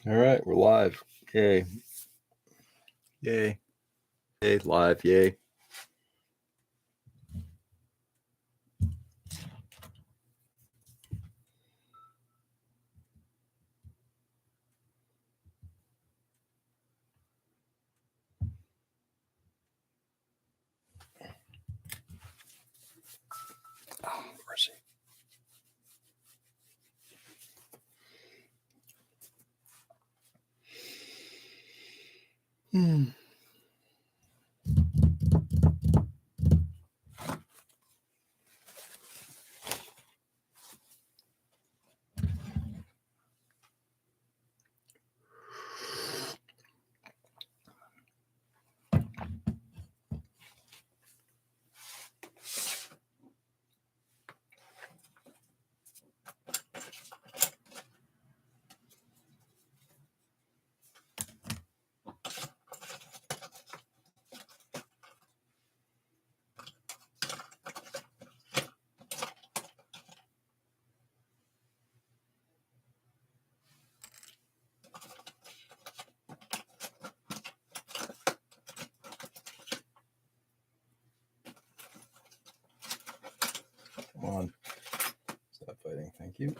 All right, we're live. Yay. Yay. Yay, live. Yay. Oh, mercy. Hmm. Come on. Stop fighting. Thank you.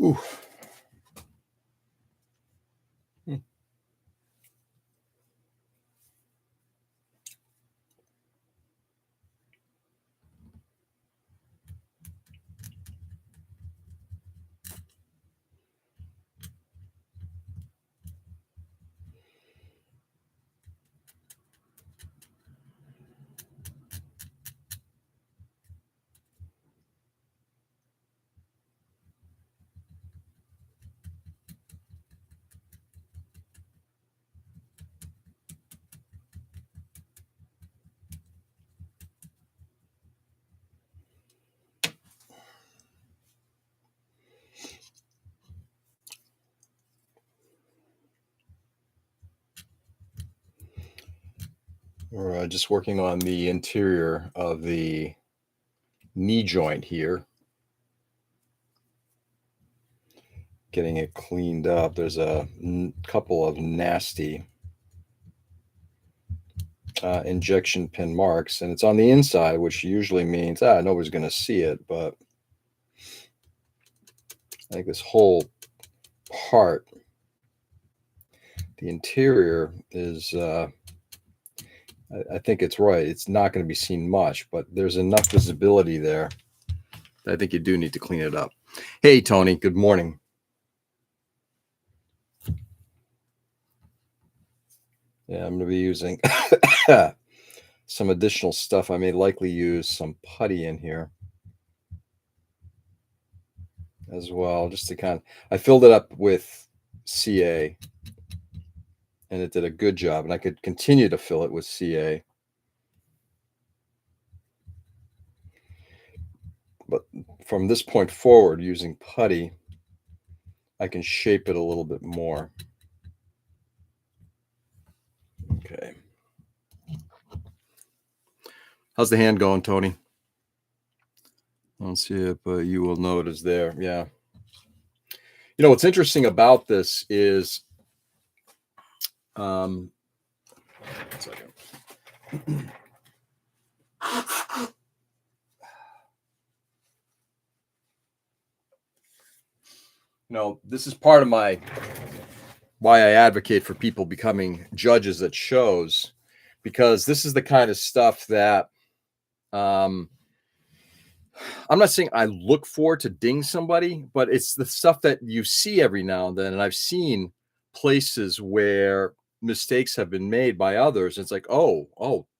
Ooh. Hmm. We're just working on the interior of the knee joint here. Getting it cleaned up. There's a couple of nasty injection pin marks, and it's on the inside, which usually means nobody's going to see it, but I think this whole part, the interior, is I think it's right. It's not going to be seen much, but there's enough visibility there that I think you do need to clean it up. Hey, Tony, good morning. Yeah, I'm going to be using some additional stuff. I may likely use some putty in here as well, just to I filled it up with CA, and it did a good job, and I could continue to fill it with CA. But from this point forward, using putty, I can shape it a little bit more. Okay. How's the hand going, Tony? I don't see it, but you will know it is there. Yeah. You know, what's interesting about this is, one second. This is part of why I advocate for people becoming judges at shows, because this is the kind of stuff that I'm not saying I look for to ding somebody, but it's the stuff that you see every now and then. And I've seen places where mistakes have been made by others. It's like, oh,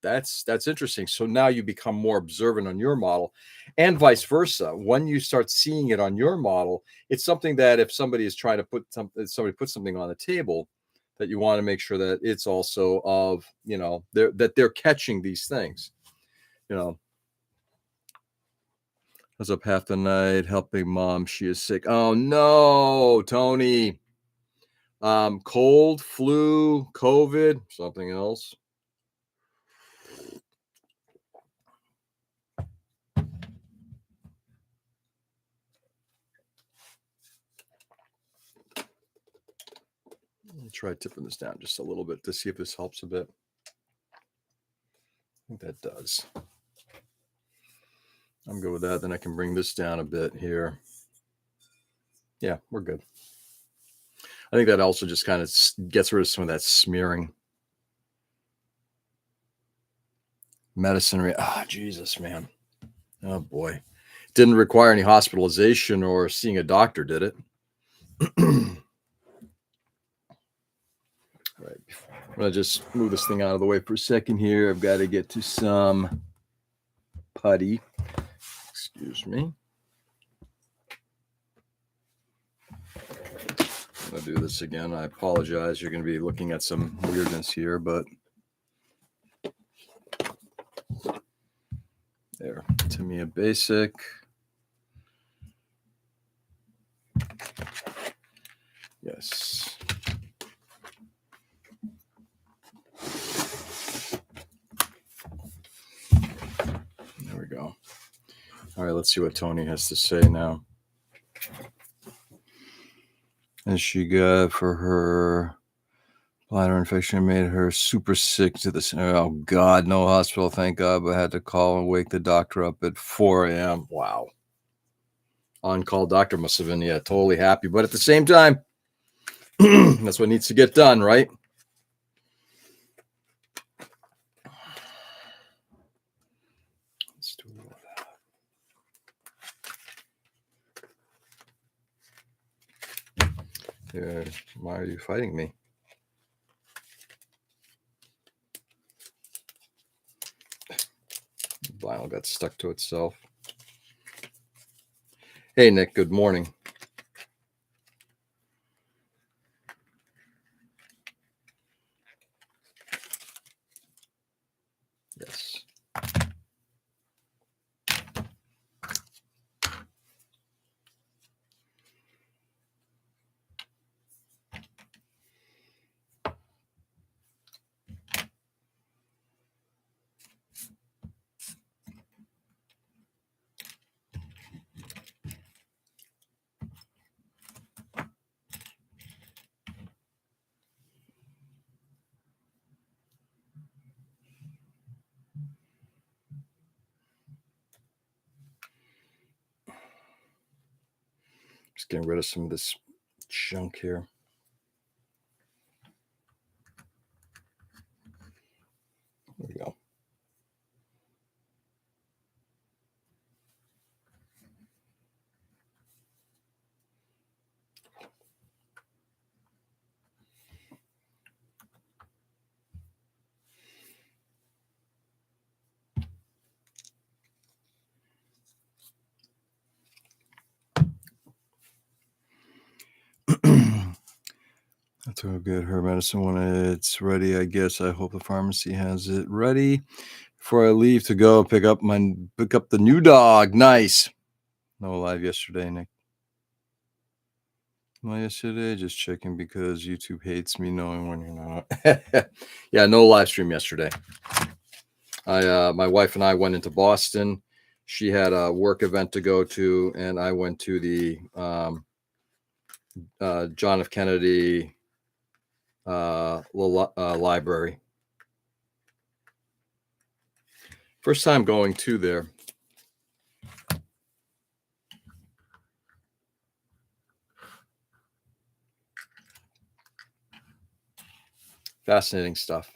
that's interesting. So now you become more observant on your model, and vice versa. When you start seeing it on your model, it's something that if somebody is trying to put something on the table, that you want to make sure that it's also of, they're catching these things, I was up half the night helping mom. She is sick. Oh no, Tony. Cold, flu, COVID, something else. I'll try tipping this down just a little bit to see if this helps a bit. I think that does. I'm good with that. Then I can bring this down a bit here. Yeah, we're good. I think that also just kind of gets rid of some of that smearing. Medicine. Jesus, man. Oh, boy. Didn't require any hospitalization or seeing a doctor, did it? All right. I'm going to just move this thing out of the way for a second here. I've got to get to some putty. Excuse me. I'm going to do this again. I apologize. You're going to be looking at some weirdness here, but there. Tamiya Basic. Yes. There we go. All right, let's see what Tony has to say now. And she got for her bladder infection, made her super sick to the center. Oh, God, no hospital, thank God, but I had to call and wake the doctor up at 4 a.m. Wow. On-call doctor must have been, totally happy. But at the same time, that's what needs to get done, right? Let's do all that. Yeah, why are you fighting me? Vinyl got stuck to itself. Hey, Nick, good morning. Yes. Just getting rid of some of this junk here. There we go. That's all good. Her medicine when it's ready, I guess. I hope the pharmacy has it ready before I leave to go pick up the new dog. Nice. No live yesterday, Nick. No, yesterday, just checking because YouTube hates me knowing when you're not. Yeah, no live stream yesterday. My wife and I went into Boston. She had a work event to go to, and I went to the John F. Kennedy library. First time going to there. Fascinating stuff.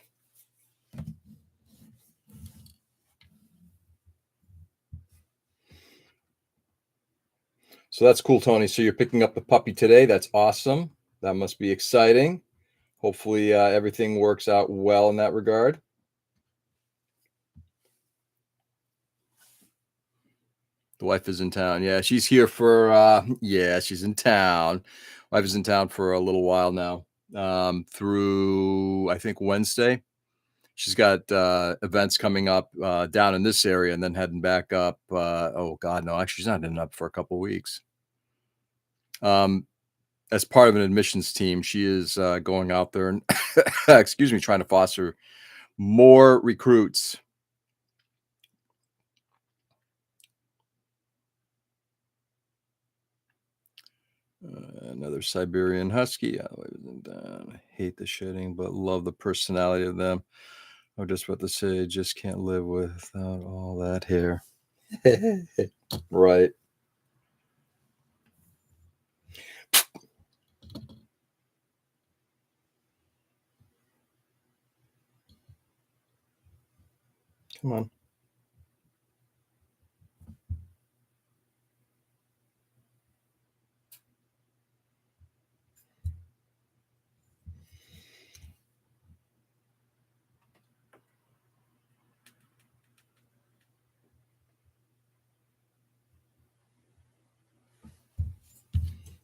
So that's cool, Tony. So you're picking up the puppy today. That's awesome. That must be exciting. Hopefully everything works out well in that regard. The wife is in town. Yeah, she's here for, she's in town. Wife is in town for a little while now, through, I think, Wednesday. She's got events coming up down in this area and then heading back up. Oh, God, no, actually, she's not heading up for a couple of weeks. As part of an admissions team, she is going out there and, excuse me, trying to foster more recruits. Another Siberian Husky. I hate the shedding, but love the personality of them. I was just about to say, just can't live without all that hair. Right. Come on.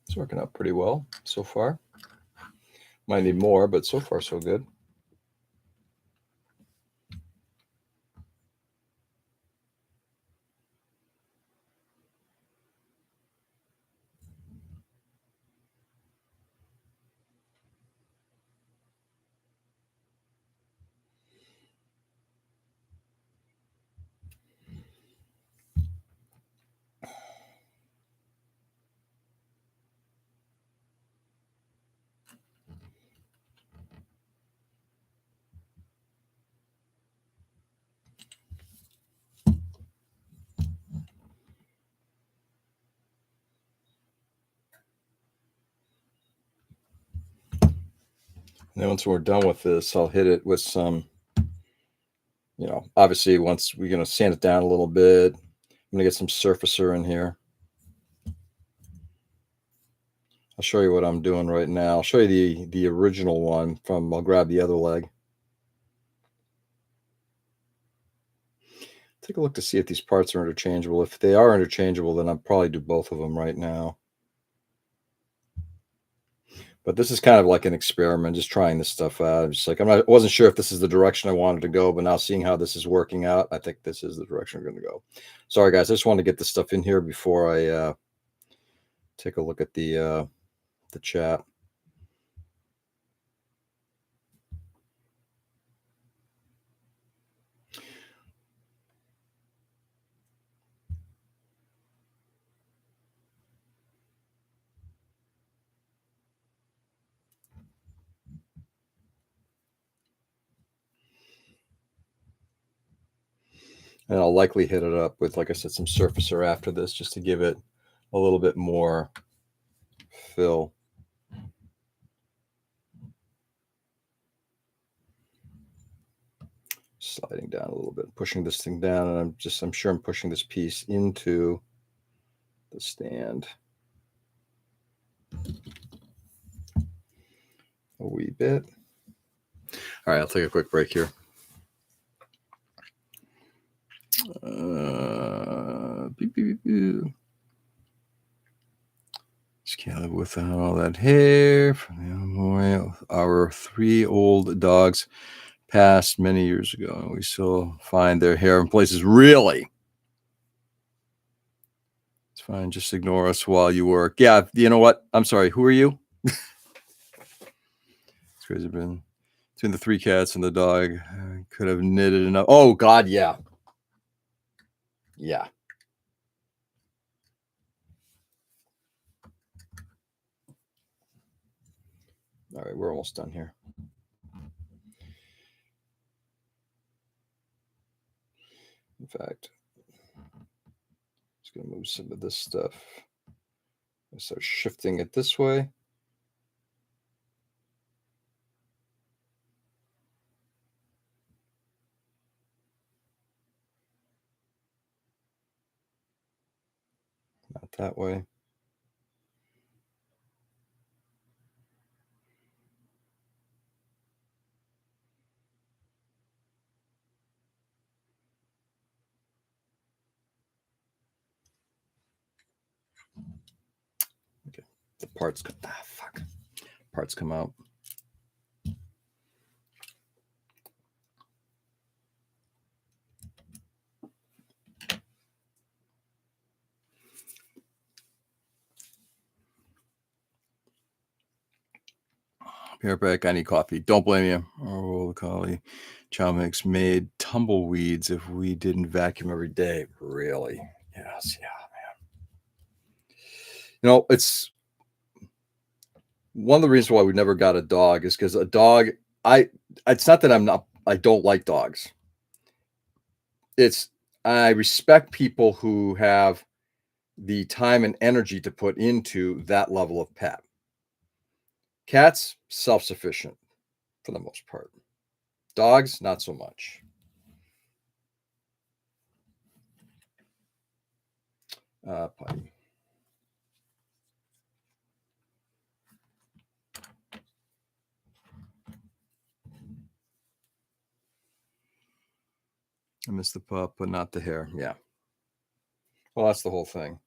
It's working out pretty well so far. Might need more, but so far so good. And then once we're done with this, I'll hit it with some, obviously once we're going to sand it down a little bit, I'm going to get some surfacer in here. I'll show you what I'm doing right now. I'll show you the original one from, I'll grab the other leg. Take a look to see if these parts are interchangeable. If they are interchangeable, then I'll probably do both of them right now. But this is kind of like an experiment, just trying this stuff out. I'm just like, I wasn't sure if this is the direction I wanted to go, but now seeing how this is working out, I think this is the direction I'm going to go. Sorry, guys. I just wanted to get this stuff in here before I take a look at the chat. And I'll likely hit it up with, like I said, some surfacer after this, just to give it a little bit more fill. Sliding down a little bit, pushing this thing down, and I'm sure I'm pushing this piece into the stand a wee bit. All right, I'll take a quick break here. Just can't live without all that hair. Our 3 old dogs passed many years ago, and we still find their hair in places. Really? It's Fine. Just ignore us while you work. Yeah. You know what? I'm sorry. Who are you? It's crazy. Been between the 3 cats and the dog. I could have knitted enough. Oh, God. Yeah. Yeah. All right. We're almost done here. In fact, just going to move some of this stuff. I start shifting it this way. Not that way. Okay. The parts come. Fuck. Parts come out. Bareback, I need coffee. Don't blame you. Oh, Collie chow mix made tumbleweeds if we didn't vacuum every day. Really? Yes. Yeah, man. You know, it's one of the reasons why we never got a dog is because a dog, it's not that I don't like dogs. It's, I respect people who have the time and energy to put into that level of pet. Cats, self-sufficient for the most part. Dogs, not so much. Putty. I miss the pup, but not the hair. Yeah. Well, that's the whole thing.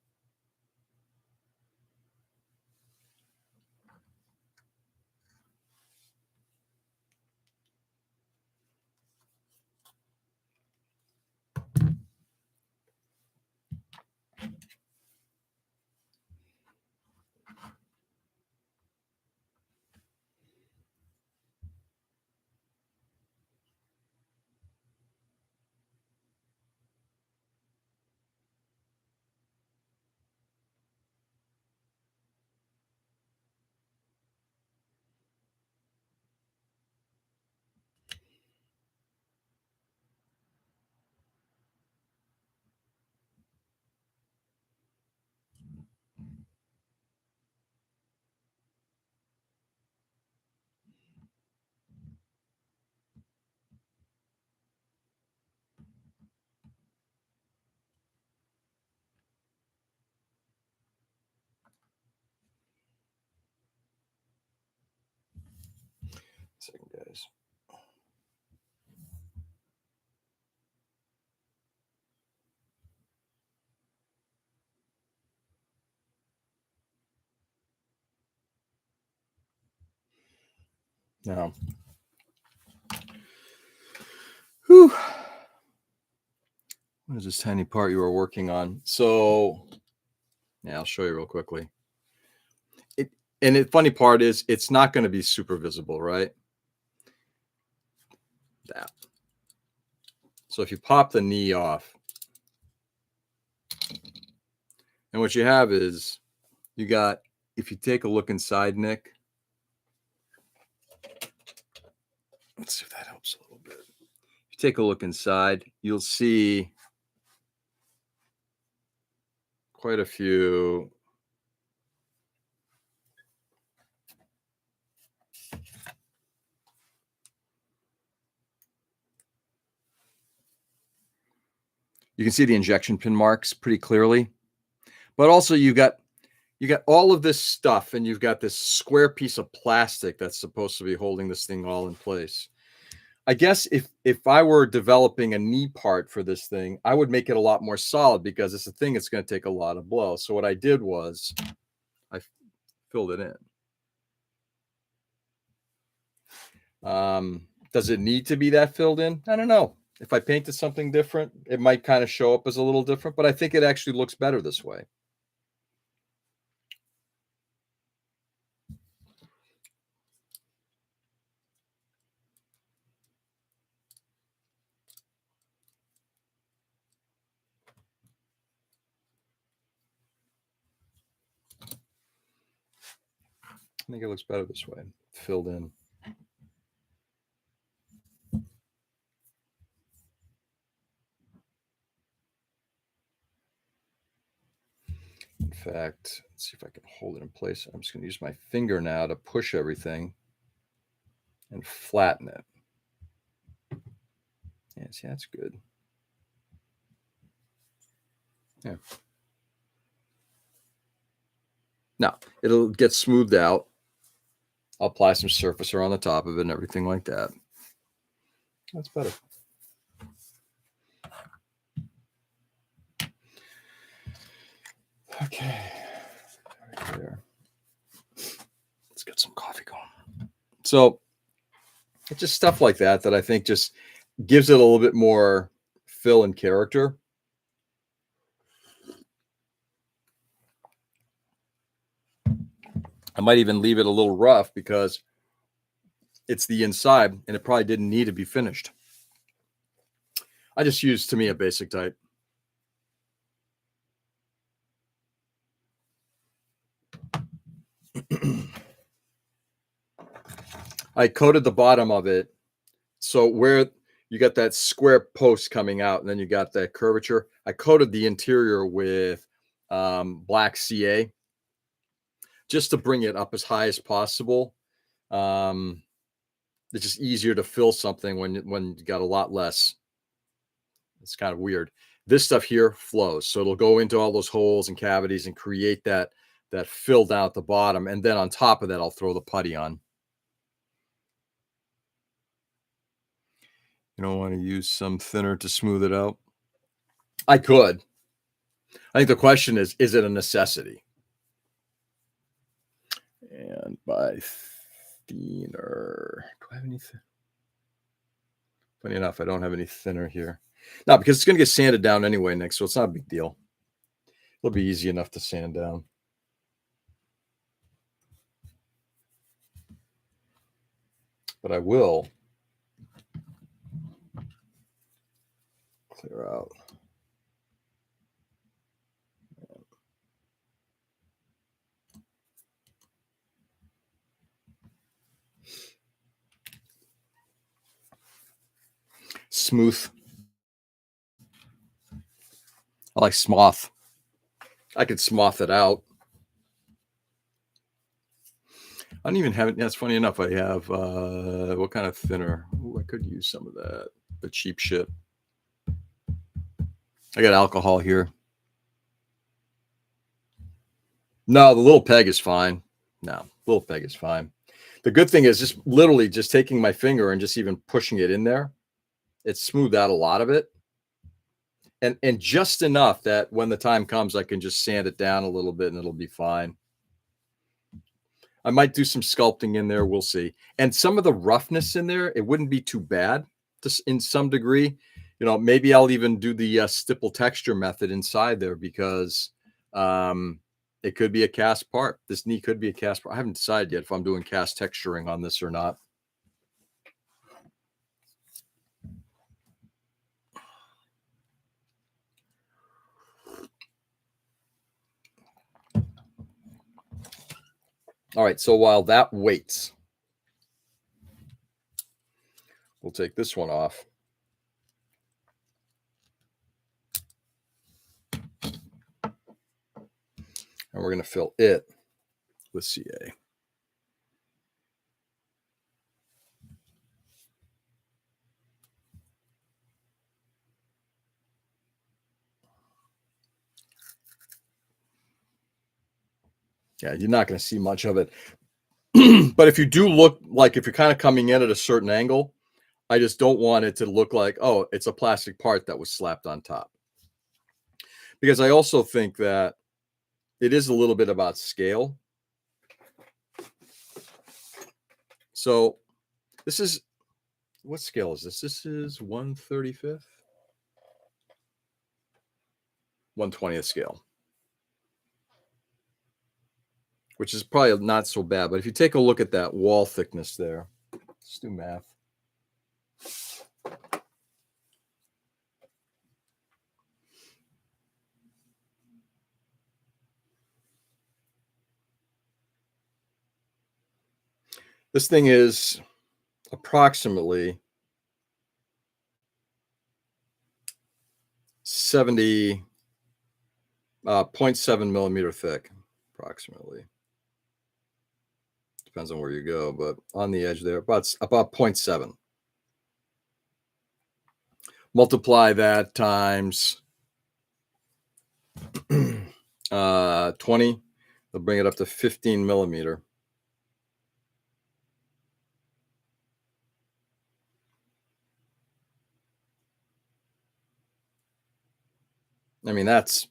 Second, guys. Now, whew. What is this tiny part you were working on? So, yeah, I'll show you real quickly. And the funny part is, it's not going to be super visible, right? That. So if you pop the knee off, and what you have is, you got, if you take a look inside, Nick, let's see if that helps a little bit. If you take a look inside, you'll see quite a few. You can see the injection pin marks pretty clearly, but also you got all of this stuff, and you've got this square piece of plastic that's supposed to be holding this thing all in place. I guess if I were developing a knee part for this thing, I would make it a lot more solid, because it's a thing that's going to take a lot of blow. So what I did was I filled it in. Does it need to be that filled in? I don't know. If I painted something different, it might kind of show up as a little different, but I think it actually looks better this way. think it looks better this way, filled in. In fact, let's see if I can hold it in place. I'm just going to use my finger now to push everything and flatten it. Yeah, see, that's good. Yeah. Now, it'll get smoothed out. I'll apply some surfacer on the top of it and everything like that. That's better. Okay. Right there. Let's get some coffee going. So it's just stuff like that that I think just gives it a little bit more fill and character. I might even leave it a little rough because it's the inside and it probably didn't need to be finished. I just used, to me, a basic type. I coated the bottom of it. So where you got that square post coming out and then you got that curvature, I coated the interior with black CA just to bring it up as high as possible. It's just easier to fill something when you got a lot less. It's kind of weird. This stuff here flows, so it'll go into all those holes and cavities and create that fill down at the bottom. And then on top of that, I'll throw the putty on. You don't want to use some thinner to smooth it out? I could. I think the question is it a necessity? And by thinner, do I have any? Funny enough, I don't have any thinner here. No, because it's going to get sanded down anyway, Nick, so it's not a big deal. It'll be easy enough to sand down. But I will clear out. Smooth. I like smoth. I could smoth it out. I don't even have it. That's funny enough. I have what kind of thinner? Ooh, I could use some of that. The cheap shit. I got alcohol here. No, the little peg is fine. No, little peg is fine. The good thing is just literally just taking my finger and just even pushing it in there. It smoothed out a lot of it. And just enough that when the time comes, I can just sand it down a little bit and it'll be fine. I might do some sculpting in there. We'll see. And some of the roughness in there, it wouldn't be too bad in some degree. You know, maybe I'll even do the stipple texture method inside there because it could be a cast part. This knee could be a cast part. I haven't decided yet if I'm doing cast texturing on this or not. All right, so while that waits, we'll take this one off. And we're going to fill it with CA. Yeah, you're not going to see much of it. But if you do look like if you're kind of coming in at a certain angle, I just don't want it to look like, oh, it's a plastic part that was slapped on top. Because I also think that it is a little bit about scale. So this is, what scale is this? This is 1/35th? 1/20th scale. Which is probably not so bad. But if you take a look at that wall thickness there, let's do math. This thing is approximately 0.7 millimeter thick, approximately. Depends on where you go, but on the edge there, about 0.7. Multiply that times 20, they'll bring it up to 15 millimeter. I mean, that's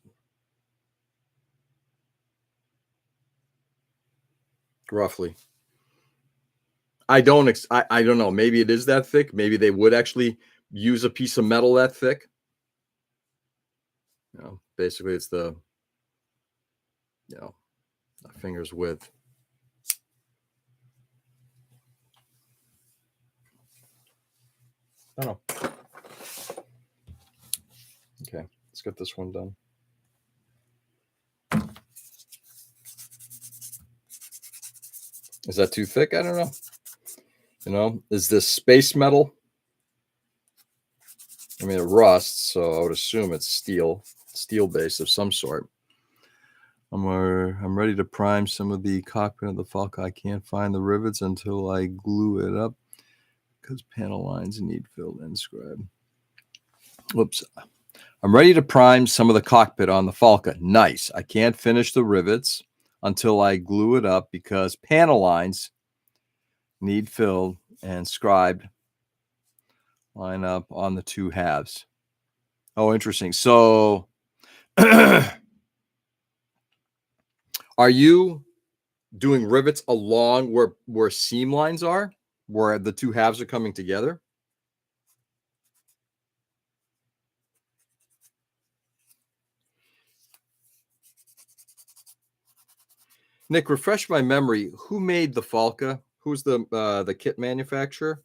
roughly. I don't know. Maybe it is that thick. Maybe they would actually use a piece of metal that thick. Basically it's the, a finger's width. I don't know. Okay, let's get this one done. Is that too thick? I don't know. Is this space metal? I mean, it rusts, so I would assume it's steel base of some sort. I'm ready to prime some of the cockpit of the Falcon. I can't find the rivets until I glue it up because panel lines need filled and scribed. Whoops. I'm ready to prime some of the cockpit on the Falcon. Nice. I can't finish the rivets until I glue it up because panel lines need filled and scribed. Line up on the two halves. Oh, interesting. So are you doing rivets along where seam lines are, where the two halves are coming together? Nick, refresh my memory. Who made the Falca? Who's the kit manufacturer?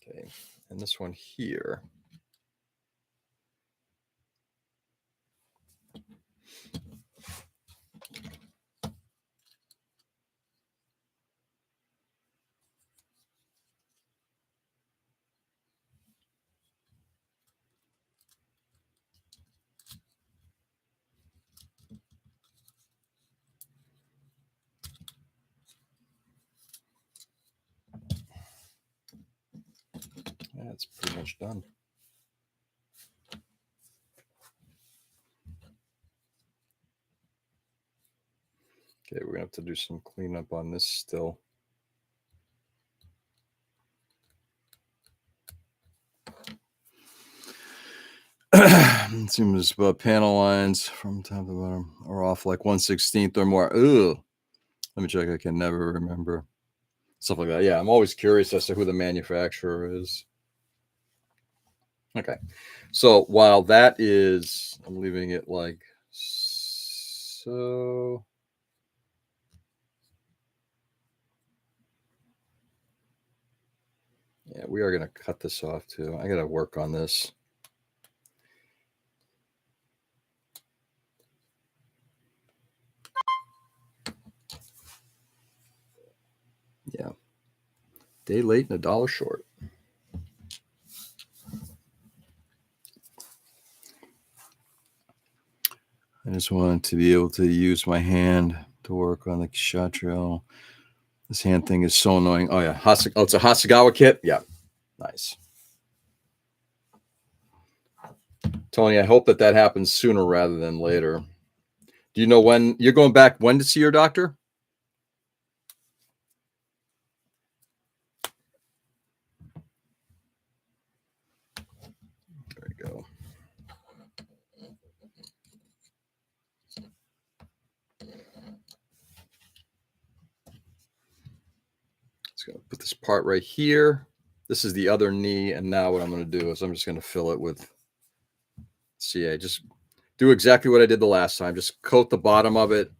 Okay, and this one here. That's pretty much done. Okay, we're gonna have to do some cleanup on this still. It seems panel lines from top to bottom are off like 1/16 or more. Ugh. Let me check. I can never remember. Stuff like that. Yeah, I'm always curious as to who the manufacturer is. Okay. So while that is, I'm leaving it like so. Yeah, we are going to cut this off too. I got to work on this. Yeah. Day late and $1 short. I just wanted to be able to use my hand to work on the shot trail. This hand thing is so annoying. Oh, yeah. It's a Hasegawa kit? Yeah. Nice. Tony, I hope that happens sooner rather than later. Do you know when you're going back? When to see your doctor? There you go. Just going to put this part right here. This is the other knee. And now what I'm going to do is I'm just going to fill it with CA. Just do exactly what I did the last time. Just coat the bottom of it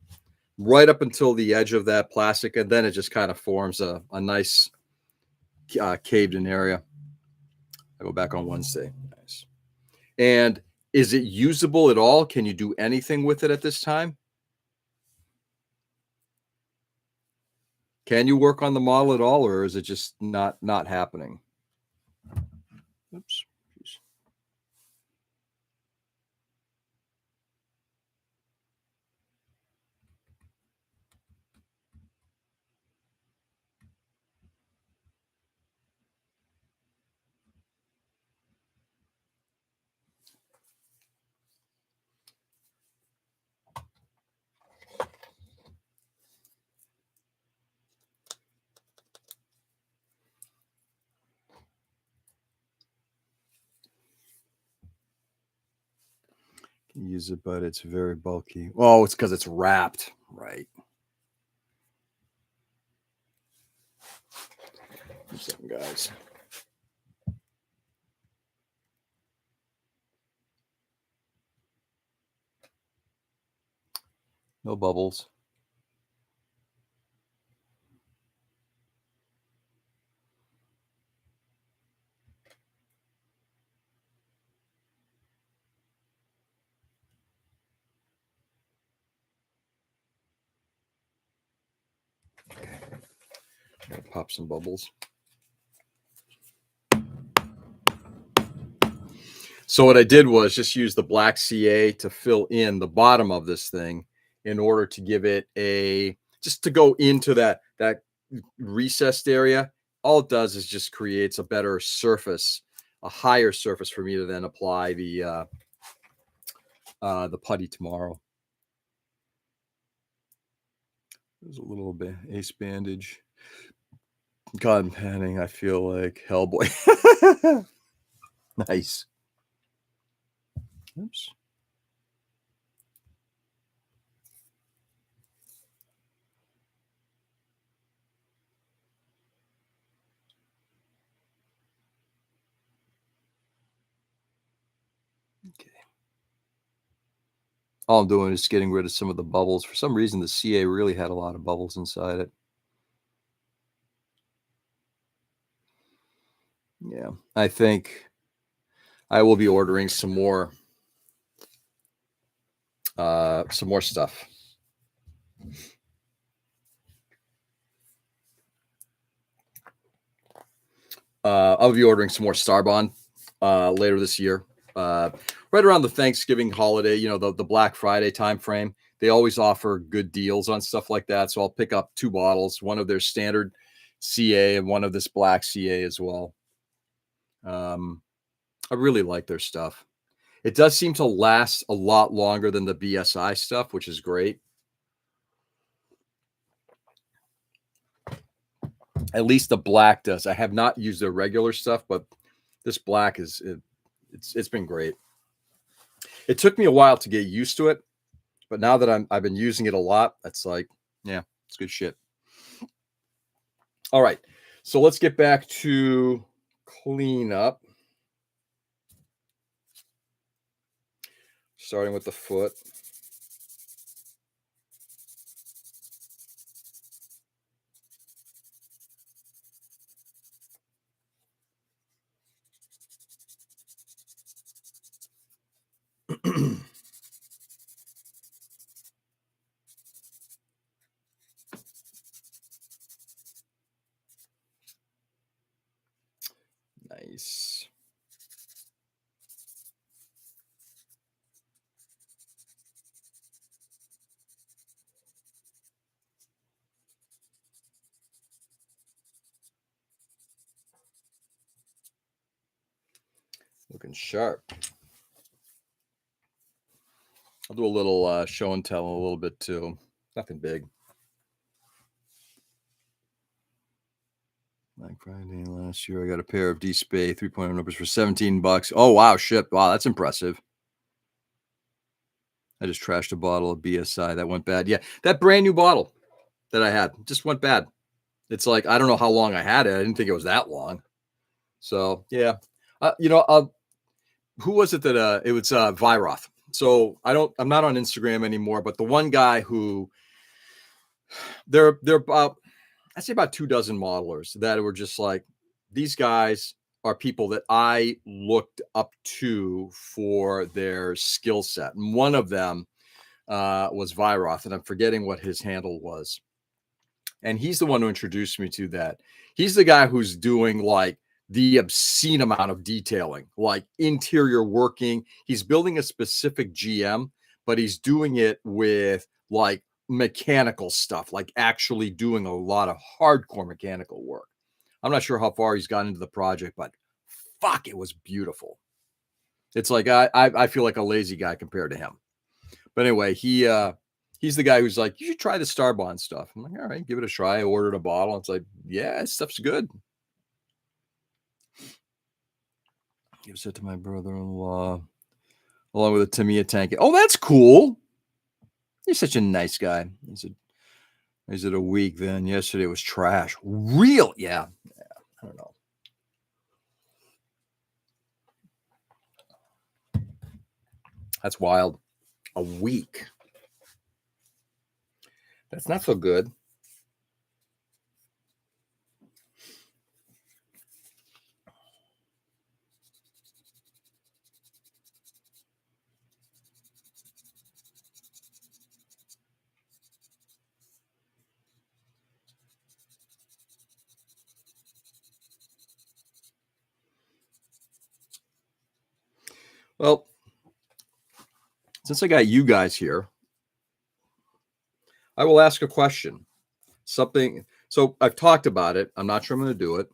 right up until the edge of that plastic. And then it just kind of forms a nice caved in area. I go back on Wednesday. Nice. And Is it usable at all? Can you do anything with it at this time? Can you work on the model at all, or is it just not happening? Oops. Can use it, but it's very bulky. Oh, it's because it's wrapped, right? Something, guys. No bubbles. Pop some bubbles. So what I did was just use the black CA to fill in the bottom of this thing in order to give it just to go into that recessed area. All it does is just creates a better surface, a higher surface for me to then apply the putty tomorrow. There's a little bit ace bandage. Cotton panning, I feel like Hellboy. Nice. Oops. Okay. All I'm doing is getting rid of some of the bubbles. For some reason, the CA really had a lot of bubbles inside it. Yeah, I think I will be ordering some more stuff. I'll be ordering some more Starbond later this year. Right around the Thanksgiving holiday, the Black Friday time frame, they always offer good deals on stuff like that. So I'll pick up 2 bottles, one of their standard CA and one of this black CA as well. I really like their stuff. It does seem to last a lot longer than the BSI stuff, which is great. At least the black does. I have not used their regular stuff, but this black it's been great. It took me a while to get used to it, but now that I've been using it a lot, that's like, yeah, it's good shit. All right. So let's get back to cleanup. Starting with the foot. Nice. Looking sharp. I'll do a little show and tell a little bit too. Nothing big. Black Friday last year, I got a pair of D-Spay 3.0 numbers for $17. Oh, wow, shit. Wow, that's impressive. I just trashed a bottle of BSI that went bad. Yeah, that brand new bottle that I had just went bad. It's like, I don't know how long I had it. I didn't think it was that long. So, yeah. Who was it that it was Viroth. So I'm not on Instagram anymore, but the one guy who they're about, I'd say about 2 dozen modelers that were just like, these guys are people that I looked up to for their skill set. And one of them was Viroth, and I'm forgetting what his handle was. And he's the one who introduced me to that. He's the guy who's doing like the obscene amount of detailing, like interior working. He's building a specific GM, but he's doing it with like mechanical stuff, like actually doing a lot of hardcore mechanical work. I'm not sure how far he's gotten into the project, but fuck, it was beautiful. It's like I feel like a lazy guy compared to him. But anyway, he's the guy who's like, you should try the Starbond stuff. I'm like, all right, give it a try. I ordered a bottle. It's like, yeah, this stuff's good. Gives it to my brother-in-law along with a Tamiya tank. Oh, that's cool. He's such a nice guy. Is it a week then? Yesterday was trash. Real? Yeah. I don't know. That's wild. A week. That's not so good. Well, since I got you guys here, I will ask a question. Something. So I've talked about it. I'm not sure I'm going to do it.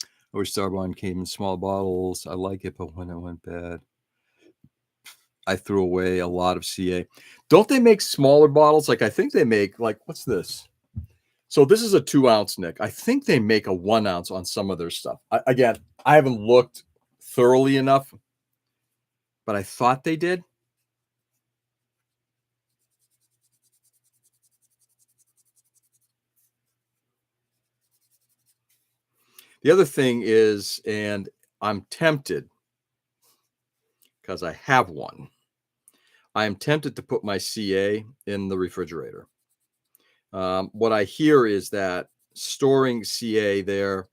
I wish Starbond came in small bottles. I like it, but when it went bad, I threw away a lot of CA. Don't they make smaller bottles? Like I think they make like what's this? So this is a 2-ounce, Nick. I think they make a 1-ounce on some of their stuff. Again, I haven't looked thoroughly enough, but I thought they did. The other thing is, and I'm tempted because I have one. I am tempted to put my CA in the refrigerator. What I hear is that storing CA there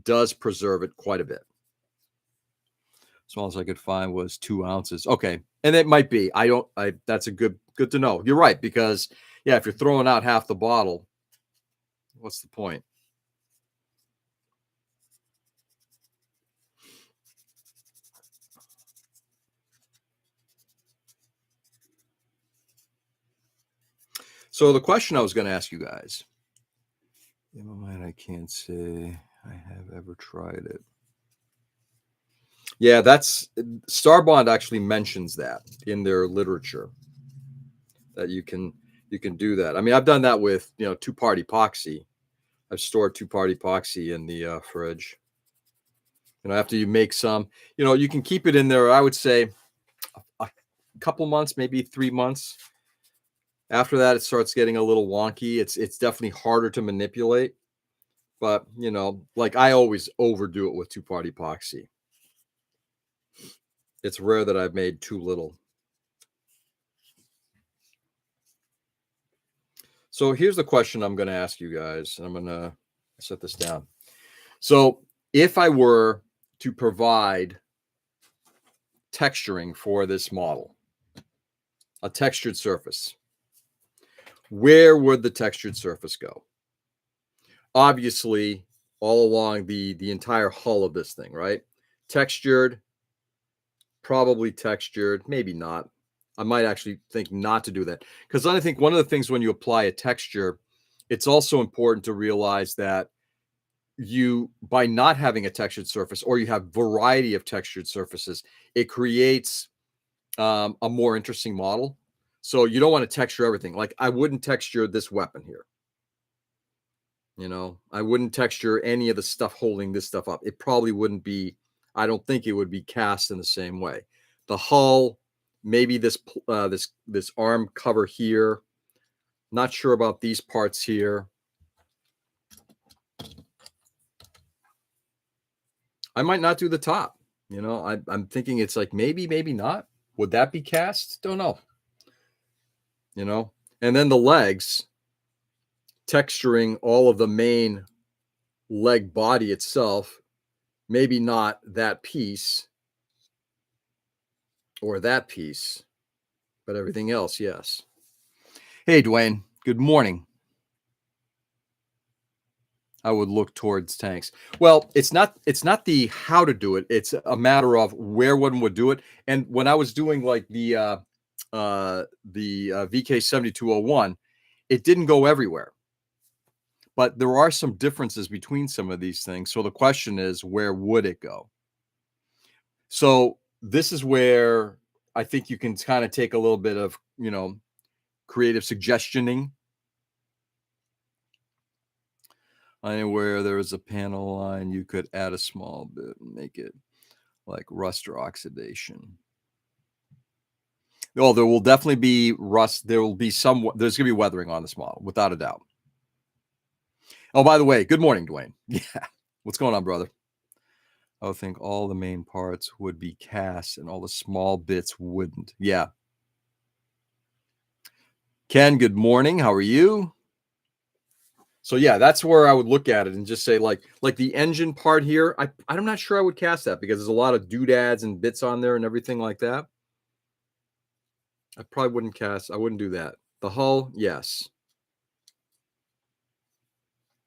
does preserve it quite a bit. Smallest I could find was 2 ounces. Okay, and it might be. That's a good to know. You're right, because yeah, if you're throwing out half the bottle, what's the point? So the question I was going to ask you guys, in my mind, I can't say I have ever tried it. Yeah, that's Starbond actually mentions that in their literature that you can do that. I mean, I've done that with 2-part epoxy. I've stored 2-part epoxy in the fridge. After you make some, you can keep it in there. I would say a couple months, maybe 3 months. After that, it starts getting a little wonky. It's definitely harder to manipulate. But like I always overdo it with 2-part epoxy. It's rare that I've made too little. So here's the question I'm going to ask you guys. I'm going to set this down. So if I were to provide texturing for this model, a textured surface, where would the textured surface go? Obviously, all along the entire hull of this thing, right? Textured, probably textured, maybe not. I might actually think not to do that, because I think one of the things when you apply a texture, it's also important to realize that by not having a textured surface, or you have variety of textured surfaces, it creates a more interesting model. So you don't want to texture everything. Like I wouldn't texture this weapon here. I wouldn't texture any of the stuff holding this stuff up. It probably wouldn't be, I don't think it would be cast in the same way. The hull, maybe this arm cover here. Not sure about these parts here. I might not do the top. I'm thinking it's like maybe not. Would that be cast? Don't know. And then the legs, texturing all of the main leg body itself, Maybe not that piece or that piece, but everything else, yes. Hey, Dwayne, good morning. I would look towards tanks. Well, it's not the how to do it. It's a matter of where one would do it. And when I was doing like the VK 7201, it didn't go everywhere. But there are some differences between some of these things. So the question is, where would it go? So this is where I think you can kind of take a little bit of, creative suggestioning. Anywhere there is a panel line, you could add a small bit and make it like rust or oxidation. Oh, there will definitely be rust. There will be there's going to be weathering on this model, without a doubt. Oh, by the way, good morning, Dwayne. Yeah. What's going on, brother? I would think all the main parts would be cast and all the small bits wouldn't. Yeah. Ken, good morning. How are you? So yeah, that's where I would look at it and just say like the engine part here. I'm not sure I would cast that because there's a lot of doodads and bits on there and everything like that. I probably wouldn't cast. I wouldn't do that. The hull, yes.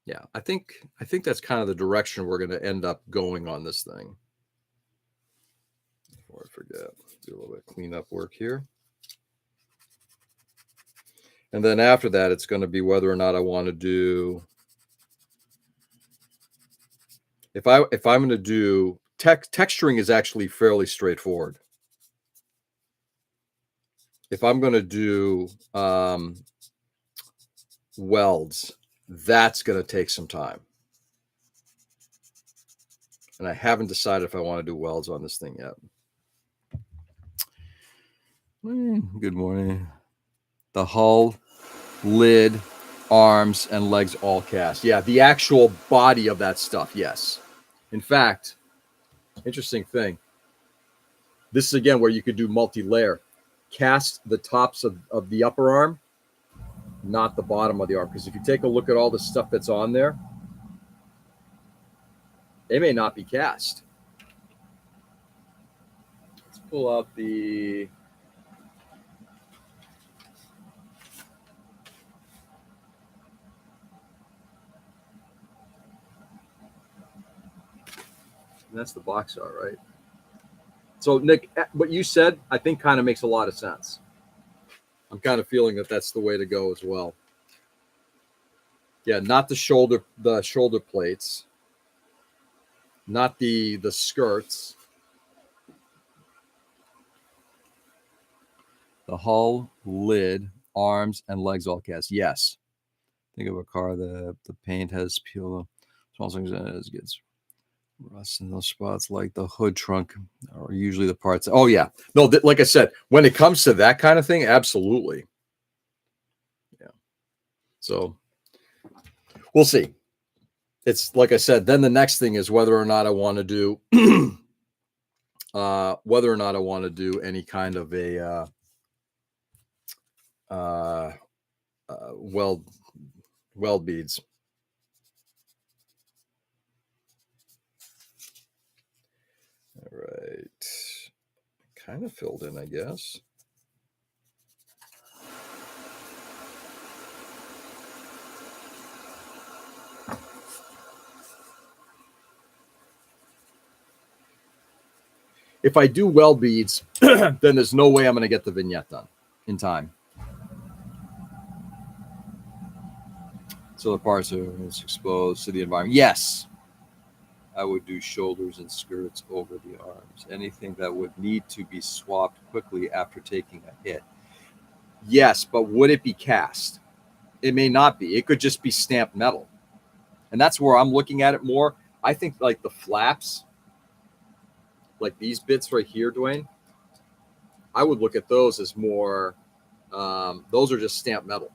Yeah, I think that's kind of the direction we're going to end up going on this thing. Before I forget, do a little bit of cleanup work here. And then after that, it's going to be whether or not I want to do. If I'm going to do texturing is actually fairly straightforward. If I'm going to do welds, that's going to take some time. And I haven't decided if I want to do welds on this thing yet. Good morning. The hull, lid, arms, and legs all cast. Yeah, the actual body of that stuff, yes. In fact, interesting thing. This is, again, where you could do multi-layer. Cast the tops of the upper arm, not the bottom of the arm. Because if you take a look at all the stuff that's on there, they may not be cast. Let's pull out the... And that's the box art, right? So, Nick, what you said, I think kind of makes a lot of sense. I'm kind of feeling that that's the way to go as well. Yeah, not the shoulder plates, not the skirts. The hull, lid, arms, and legs all cast. Yes. Think of a car that the paint has peeled. Small things as gets rust in those spots, like the hood trunk, are usually the parts. Oh yeah, no. Like I said, when it comes to that kind of thing, absolutely. Yeah. So we'll see. It's like I said. Then the next thing is whether or not I want to do, any kind of a weld beads. All right, kind of filled in, I guess. If I do weld beads, then there's no way I'm going to get the vignette done in time. So the parts are exposed to the environment. Yes, I would do shoulders and skirts over the arms. Anything that would need to be swapped quickly after taking a hit. Yes, but would it be cast? It may not be. It could just be stamped metal. And that's where I'm looking at it more. I think like the flaps, like these bits right here, Dwayne, I would look at those as more, those are just stamped metal.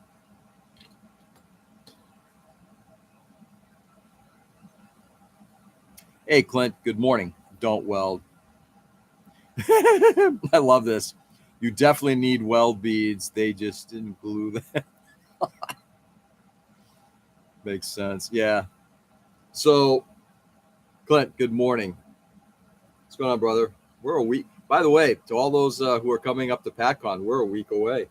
Hey, Clint, good morning. Don't weld. I love this. You definitely need weld beads. They just didn't glue them. Makes sense. Yeah. So Clint, good morning. What's going on, brother? We're a week. By the way, to all those who are coming up to PatCon, we're a week away.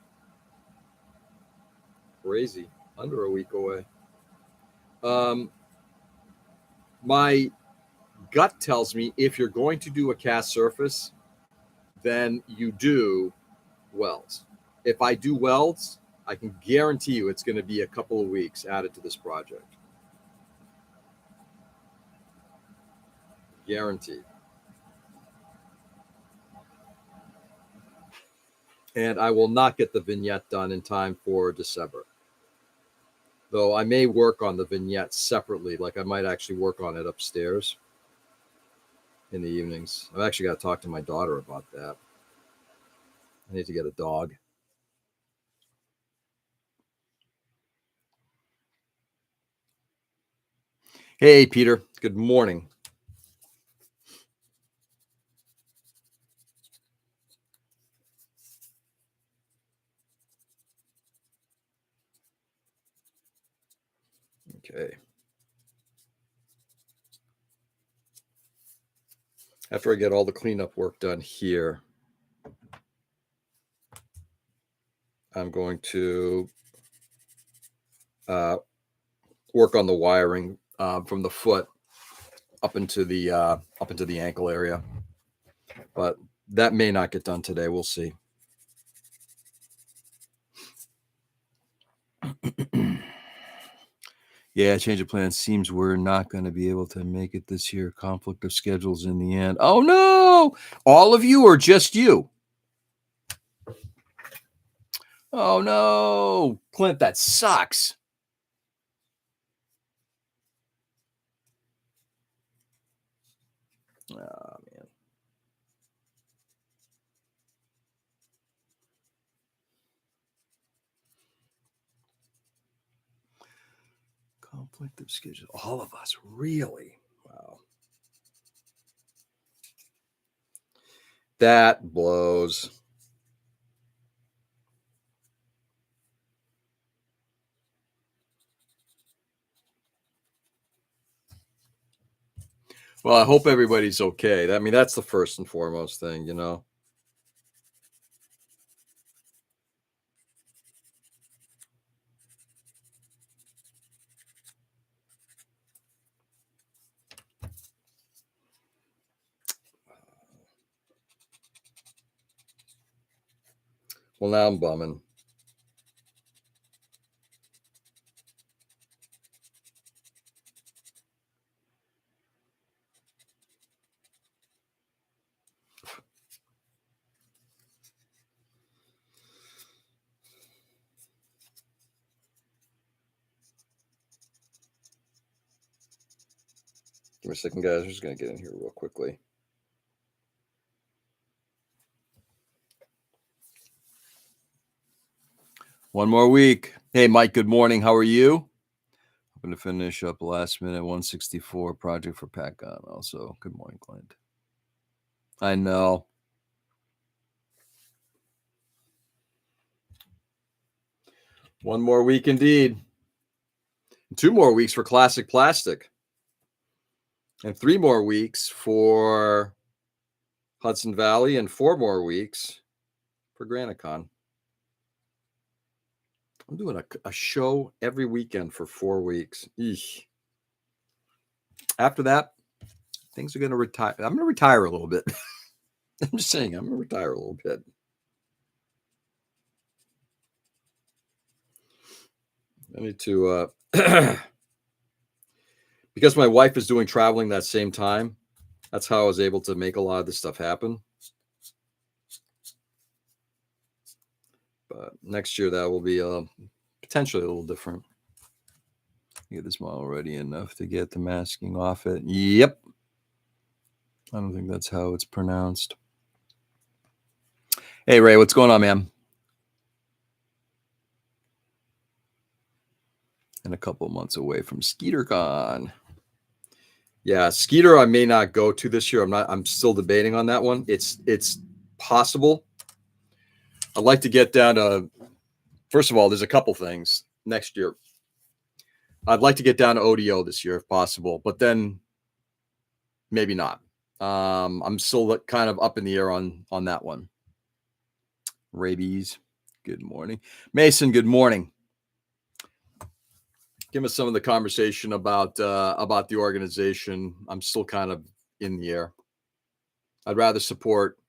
Crazy. Under a week away. My gut tells me if you're going to do a cast surface, then you do welds. If I do welds, I can guarantee you it's going to be a couple of weeks added to this project. Guaranteed. And I will not get the vignette done in time for December. Though I may work on the vignette separately, like I might actually work on it upstairs in the evenings. I've actually got to talk to my daughter about that. I need to get a dog. Hey, Peter. Good morning. Okay. After I get all the cleanup work done here, I'm going to work on the wiring from the foot up into the ankle area. But that may not get done today. We'll see. Yeah, change of plans. Seems we're not going to be able to make it this year. Conflict of schedules in the end. Oh, no. All of you or just you? Oh, no. Clint, that sucks. Oh, man. Conflict of schedules. All of us, really? Wow. That blows. Well, I hope everybody's okay. I mean, that's the first and foremost thing, you know. Well, now I'm bumming. Give me a second, guys. I'm just going to get in here real quickly. One more week. Hey, Mike, good morning. How are you? I'm going to finish up last minute 164 project for PatCon. Also, good morning, Clint. I know. One more week indeed. 2 more weeks for Classic Plastic. And 3 more weeks for Hudson Valley and 4 more weeks for GraniteCon. I'm doing a show every weekend for 4 weeks. Eesh. After that, things are going to retire. I'm going to retire a little bit. I'm just saying, I'm going to retire a little bit. I need to, because my wife is doing traveling that same time. That's how I was able to make a lot of this stuff happen. But next year, that will be potentially a little different. Get this model ready enough to get the masking off it. Yep. I don't think that's how it's pronounced. Hey, Ray, what's going on, man? And a couple months away from SkeeterCon. Yeah, Skeeter I may not go to this year. I'm still debating on that one. It's possible. I'd like to get down to, first of all, there's a couple things next year. I'd like to get down to ODO this year if possible, but then maybe not. I'm still kind of up in the air on that one. Rabies, good morning. Mason, good morning. Give us some of the conversation about the organization. I'm still kind of in the air. I'd rather support,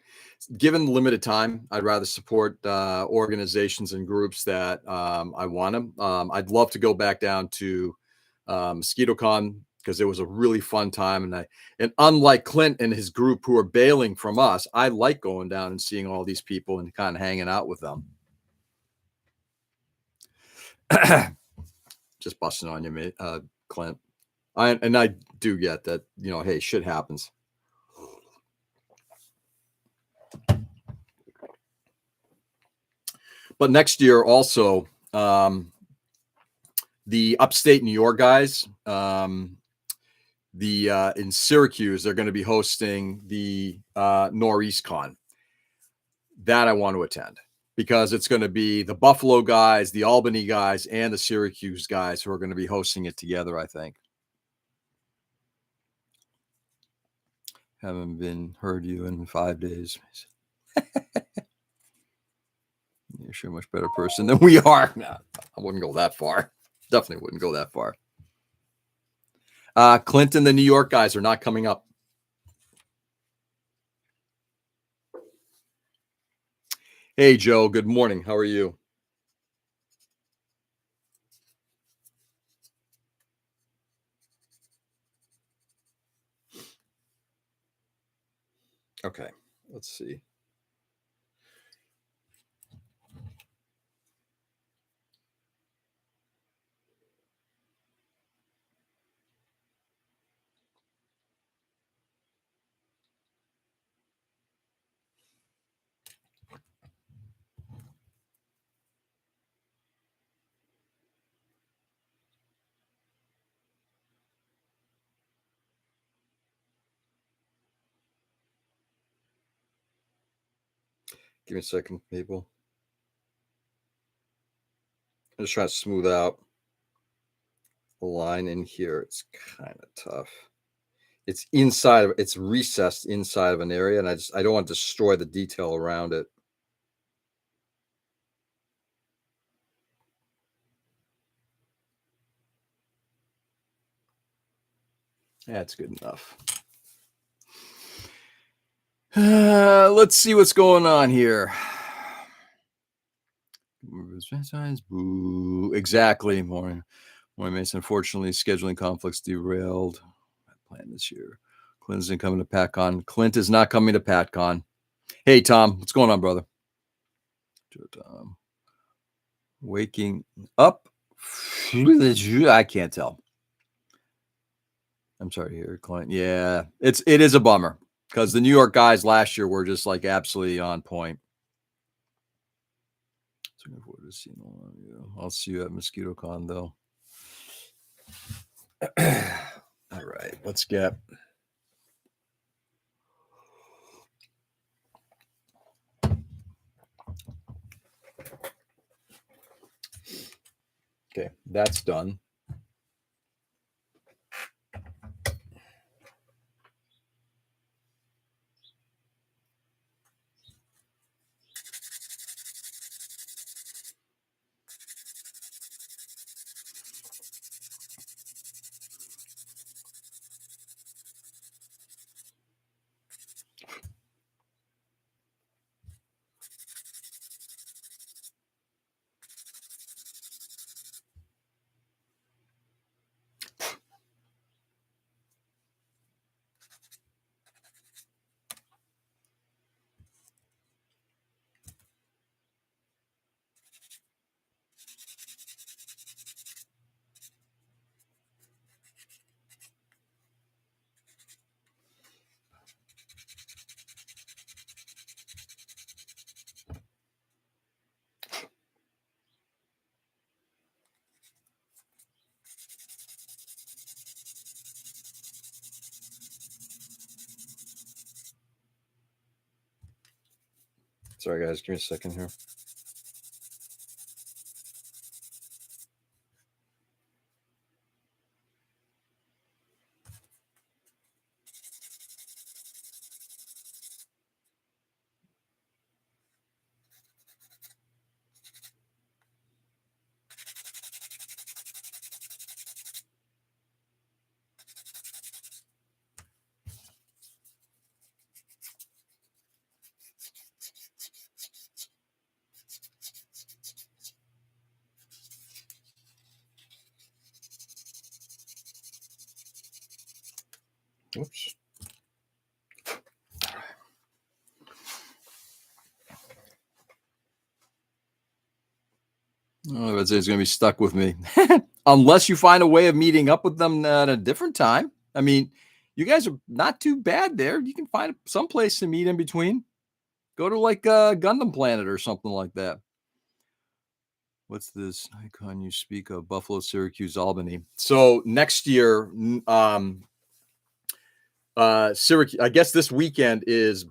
given limited time, I'd rather support organizations and groups that I want to. I'd love to go back down to MosquitoCon because it was a really fun time, and unlike Clint and his group who are bailing from us, I like going down and seeing all these people and kind of hanging out with them. Just busting on you, Clint. I do get that, hey, shit happens. But next year also, the upstate New York guys, in Syracuse, they're going to be hosting the Northeast Con. That I want to attend because it's going to be the Buffalo guys, the Albany guys, and the Syracuse guys who are going to be hosting it together, I think. Haven't been heard you in 5 days. You're sure a much better person than we are. No, I wouldn't go that far. Definitely wouldn't go that far. Clinton, the New York guys are not coming up. Hey, Joe. Good morning. How are you? Okay. Let's see. Give me a second, people. I'm just trying to smooth out the line in here. It's kind of tough. It's it's recessed inside of an area, and I don't want to destroy the detail around it. That's good enough. Let's see what's going on here. Boo. Exactly. Morning Mason. Unfortunately, scheduling conflicts derailed my plan this year. Clint isn't coming to PatCon. Clint is not coming to PatCon. Hey, Tom. What's going on, brother? Tom. Waking up. I can't tell. I'm sorry to hear, Clint. Yeah, it is a bummer because the New York guys last year were just like absolutely on point. So looking forward to seeing all of you. I'll see you at MosquitoCon though. All right, let's get. Okay, that's done. Sorry, guys. Give me a second here. Whoops. Oh, it's going to be stuck with me. Unless you find a way of meeting up with them at a different time. I mean, you guys are not too bad there. You can find some place to meet in between. Go to like Gundam Planet or something like that. What's this icon you speak of? Buffalo, Syracuse, Albany. So next year, Syracuse, I guess this weekend is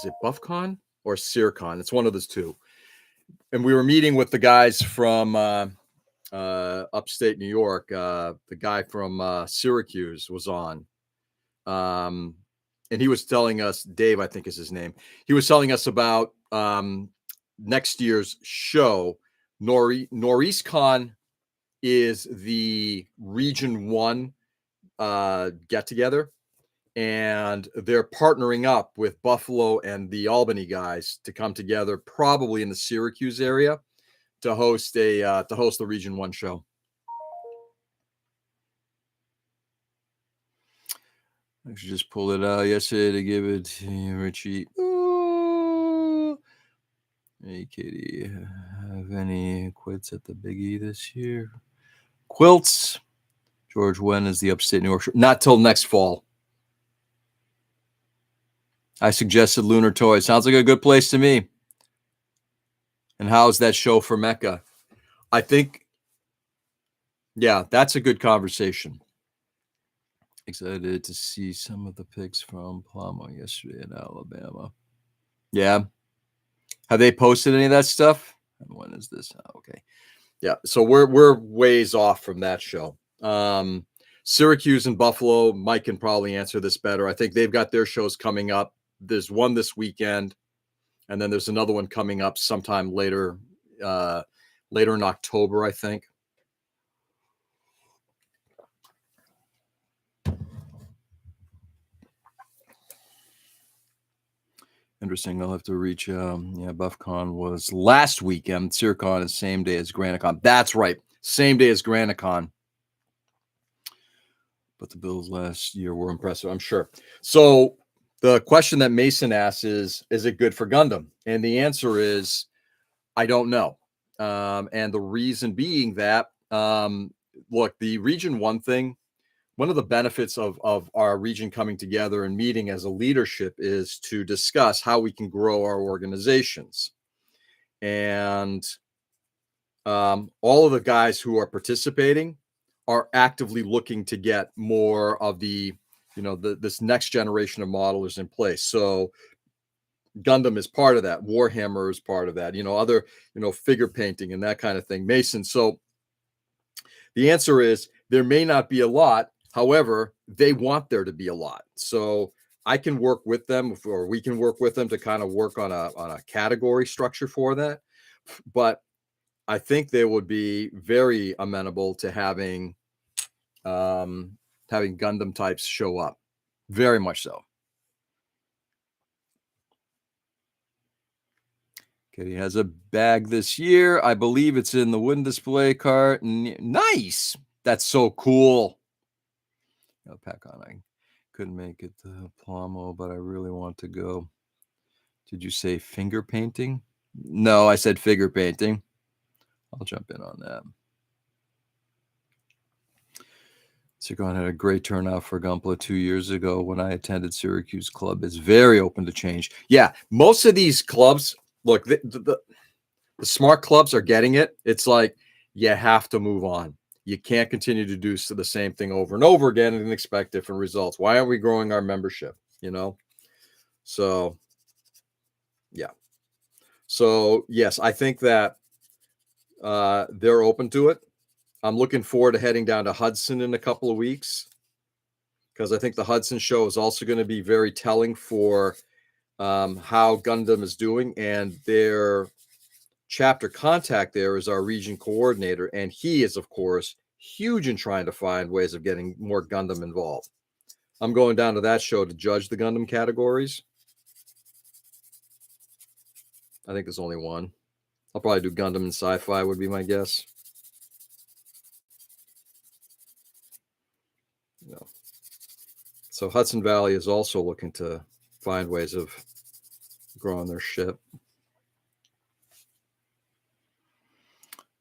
it BuffCon or SyrCon? It's one of those two. And we were meeting with the guys from upstate New York. The guy from Syracuse was on. And he was telling us, Dave, I think is his name. He was telling us about next year's show. Northeast Con is the Region 1 get together, and they're partnering up with Buffalo and the Albany guys to come together, probably in the Syracuse area, to host the Region 1 show. I should just pull it out yesterday to give it to Richie. Hey, Katie, have any quits at the Big E this year? Quilts. George, when is the upstate New York show? Not till next fall. I suggested Lunar Toys. Sounds like a good place to me. And how's that show for Mecca? I think, yeah, that's a good conversation. Excited to see some of the pics from Plamo yesterday in Alabama. Yeah. Have they posted any of that stuff? And when is this? Oh, okay. Yeah. So we're ways off from that show. Syracuse and Buffalo, Mike can probably answer this better. I think they've got their shows coming up. There's one this weekend, and then there's another one coming up sometime later in October, I think. Interesting. I'll have to reach. BuffCon was last weekend. SyrCon is same day as GraniteCon. That's right. Same day as GraniteCon. But the Bills last year were impressive, I'm sure. So the question that Mason asks is it good for Gundam? And the answer is, I don't know. And the reason being that, look, the Region 1 thing, one of the benefits of our region coming together and meeting as a leadership is to discuss how we can grow our organizations. And all of the guys who are participating are actively looking to get more of the, this next generation of modelers in place. So Gundam is part of that. Warhammer is part of that, other, figure painting and that kind of thing. Mason. So the answer is there may not be a lot. However, they want there to be a lot. So I can work with them, or we can work with them to kind of work on a category structure for that. But I think they would be very amenable to having Gundam types show up. Very much so. Katie has a bag this year. I believe it's in the wooden display cart. Nice. That's so cool. Pack on. I couldn't make it to Plamo, but I really want to go. Did you say finger painting? No, I said figure painting. I'll jump in on that. SyrCon had a great turnout for Gunpla 2 years ago when I attended Syracuse Club. It's very open to change. Yeah, most of these clubs, look, the smart clubs are getting it. It's like you have to move on. You can't continue to do the same thing over and over again and expect different results. Why aren't we growing our membership? So, yeah. So, yes, I think that they're open to it. I'm looking forward to heading down to Hudson in a couple of weeks, because I think the Hudson show is also going to be very telling for how Gundam is doing. And their chapter contact there is our region coordinator, and he is, of course, huge in trying to find ways of getting more Gundam involved. I'm going down to that show to judge the Gundam categories. I think there's only one. I'll probably do Gundam and sci-fi would be my guess. So Hudson Valley is also looking to find ways of growing their shit.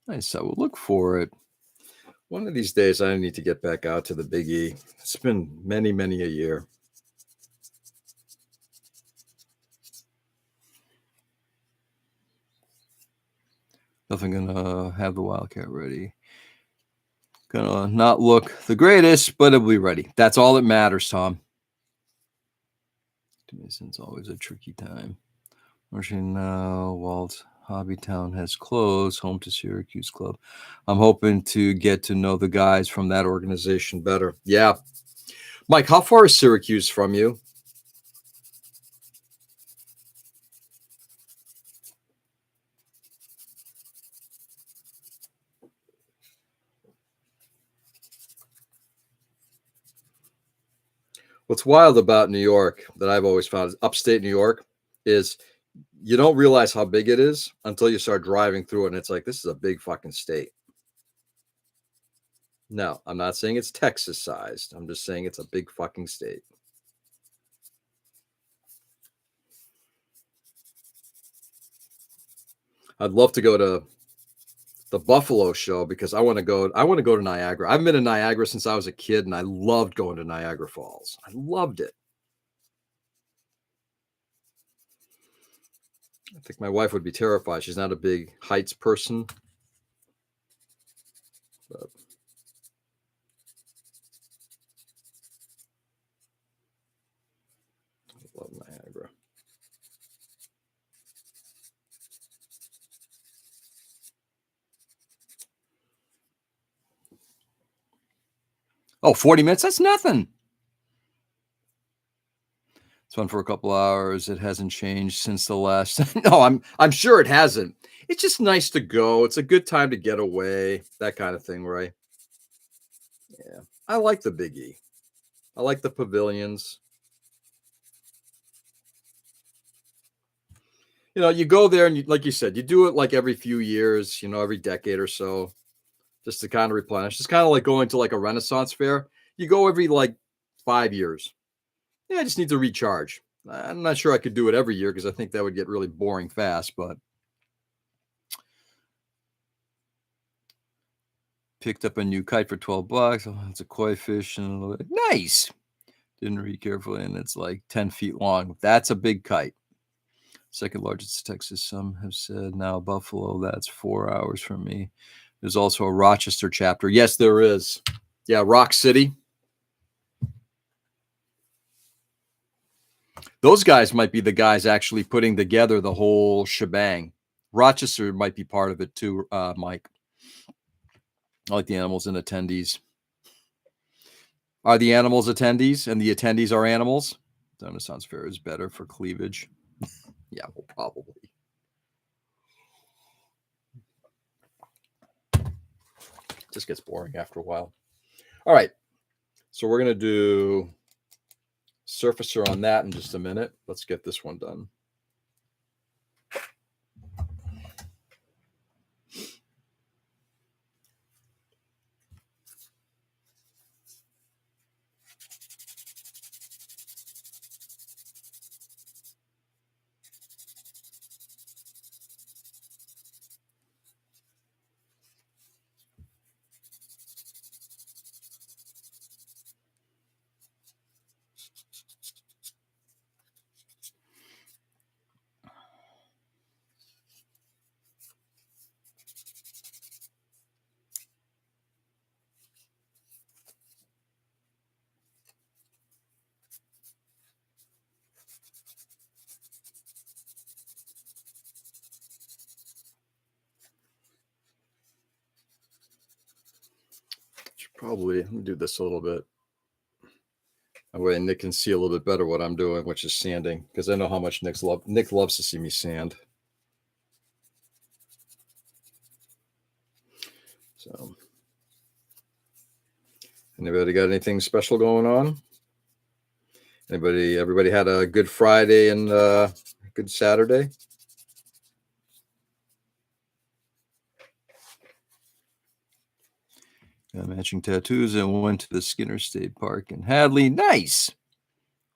Nice. I will look for it. One of these days, I need to get back out to the Big E. It's been many, many a year. Definitely gonna have the Wildcat ready. Gonna not look the greatest, but it'll be ready. That's all that matters, Tom. It's always a tricky time. Washington now, Walt Hobbytown has closed, home to Syracuse Club. I'm hoping to get to know the guys from that organization better. Yeah. Mike, how far is Syracuse from you? What's wild about New York that I've always found is upstate New York is you don't realize how big it is until you start driving through it. And it's like, this is a big fucking state. No, I'm not saying it's Texas sized. I'm just saying it's a big fucking state. I'd love to go to the Buffalo show because I want to go to Niagara. I've been to Niagara since I was a kid and I loved going to Niagara Falls. I loved it. I think my wife would be terrified. She's not a big heights person. But I love Niagara. Oh, 40 minutes? That's nothing. It's fun for a couple hours. It hasn't changed since the last. No, I'm sure it hasn't. It's just nice to go. It's a good time to get away. That kind of thing, right? Yeah. I like the Big E. I like the pavilions. You know, you go there and like you said, you do it like every few years, every decade or so, just to kind of replenish. It's kind of like going to like a Renaissance fair. You go every like 5 years. Yeah, I just need to recharge. I'm not sure I could do it every year because I think that would get really boring fast, but picked up a new kite for $12. Oh, it's a koi fish and nice. Didn't read carefully, and it's like 10 feet long. That's a big kite. Second largest Texas. Some have said now Buffalo. That's 4 hours from me. There's also a Rochester chapter. Yes, there is. Yeah, Rock City. Those guys might be the guys actually putting together the whole shebang. Rochester might be part of it too, Mike. I like the animals and attendees. Are the animals attendees and the attendees are animals? Renaissance Fair is better for cleavage. Yeah, well, probably. Just gets boring after a while. All right. So we're going to do surfacer on that in just a minute. Let's get this one done. Probably let me do this a little bit. That way Nick can see a little bit better what I'm doing, which is sanding, because I know how much Nick loves to see me sand. So, anybody got anything special going on? Everybody had a good Friday and good Saturday? Got matching tattoos and went to the Skinner State Park in Hadley. Nice.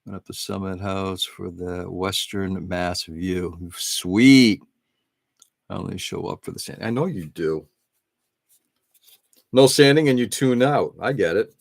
Went up to Summit House for the Western Mass view. Sweet. I only show up for the sanding. I know you do. No sanding and you tune out. I get it.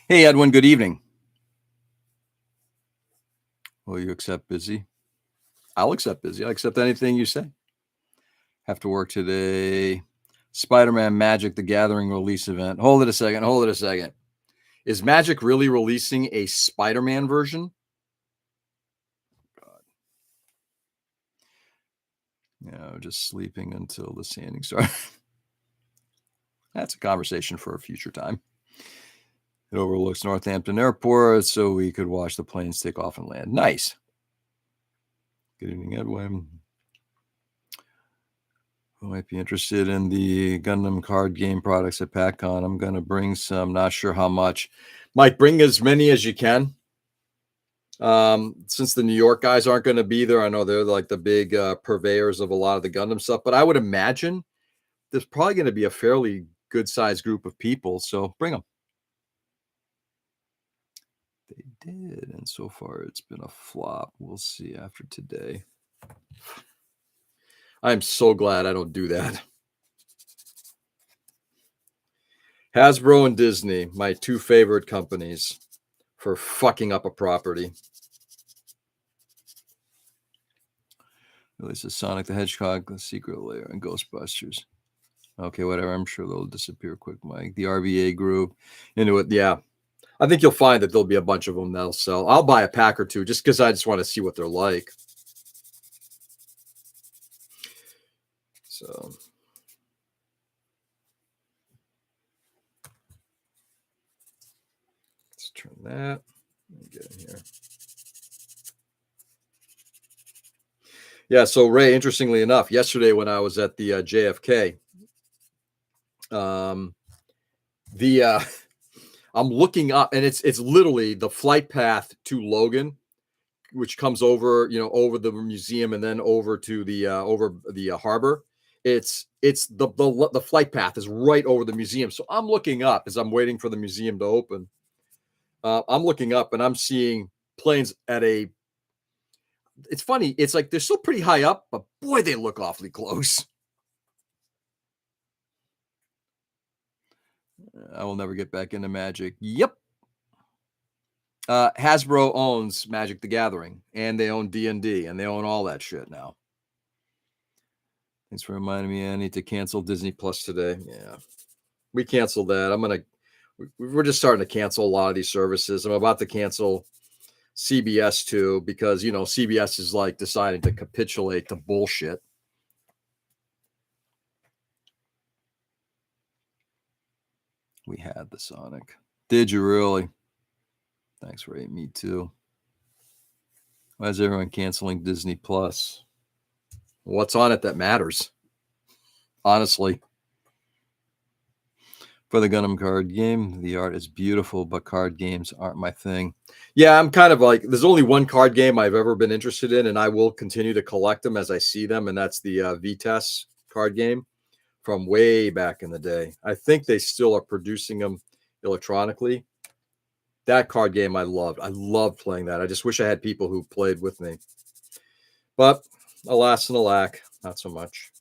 Hey, Edwin, good evening. Will you accept busy? I'll accept busy. I'll accept anything you say. Have to work today. Spider-Man Magic the Gathering release event. Hold it a second. Is Magic really releasing a Spider-Man version? God. No, just sleeping until the sanding starts. That's a conversation for a future time. It overlooks Northampton Airport, so we could watch the planes take off and land. Nice. Good evening, Edwin. Who might be interested in the Gundam card game products at PACCON? I'm going to bring some, not sure how much. Mike, bring as many as you can. Since the New York guys aren't going to be there, I know they're like the big purveyors of a lot of the Gundam stuff, but I would imagine there's probably going to be a fairly good-sized group of people, so bring them. They did, and so far it's been a flop. We'll see after today. I'm so glad I don't do that. Hasbro and Disney, my two favorite companies for fucking up a property. Release Sonic the Hedgehog, The Secret Lair, and Ghostbusters. Okay, whatever. I'm sure they'll disappear quick, Mike. The RVA group into it. Yeah. I think you'll find that there'll be a bunch of them that'll sell. I'll buy a pack or two just because I just want to see what they're like. So let's turn that. Let me get in here. Yeah, so Ray, interestingly enough, yesterday when I was at the JFK, I'm looking up, and it's literally the flight path to Logan, which comes over, over the museum and then over to the harbor. It's the flight path is right over the museum. So I'm looking up as I'm waiting for the museum to open. I'm looking up and I'm seeing planes at a. It's funny. It's like they're still pretty high up, but boy, they look awfully close. I will never get back into Magic. Yep. Hasbro owns Magic the Gathering, and they own D&D, and they own all that shit now. Thanks for reminding me. I need to cancel Disney Plus today. Yeah, we canceled that. We're just starting to cancel a lot of these services. I'm about to cancel CBS too, because CBS is like deciding to capitulate to bullshit. We had the Sonic. Did you really? Thanks, Ray. Me too. Why is everyone canceling Disney Plus? What's on it that matters? Honestly. For the Gundam card game, the art is beautiful, but card games aren't my thing. Yeah, I'm kind of like, there's only one card game I've ever been interested in, and I will continue to collect them as I see them, and that's the Vitesse card game from way back in the day. I think they still are producing them electronically. That card game I loved. I loved playing that. I just wish I had people who played with me. But alas and alack, not so much.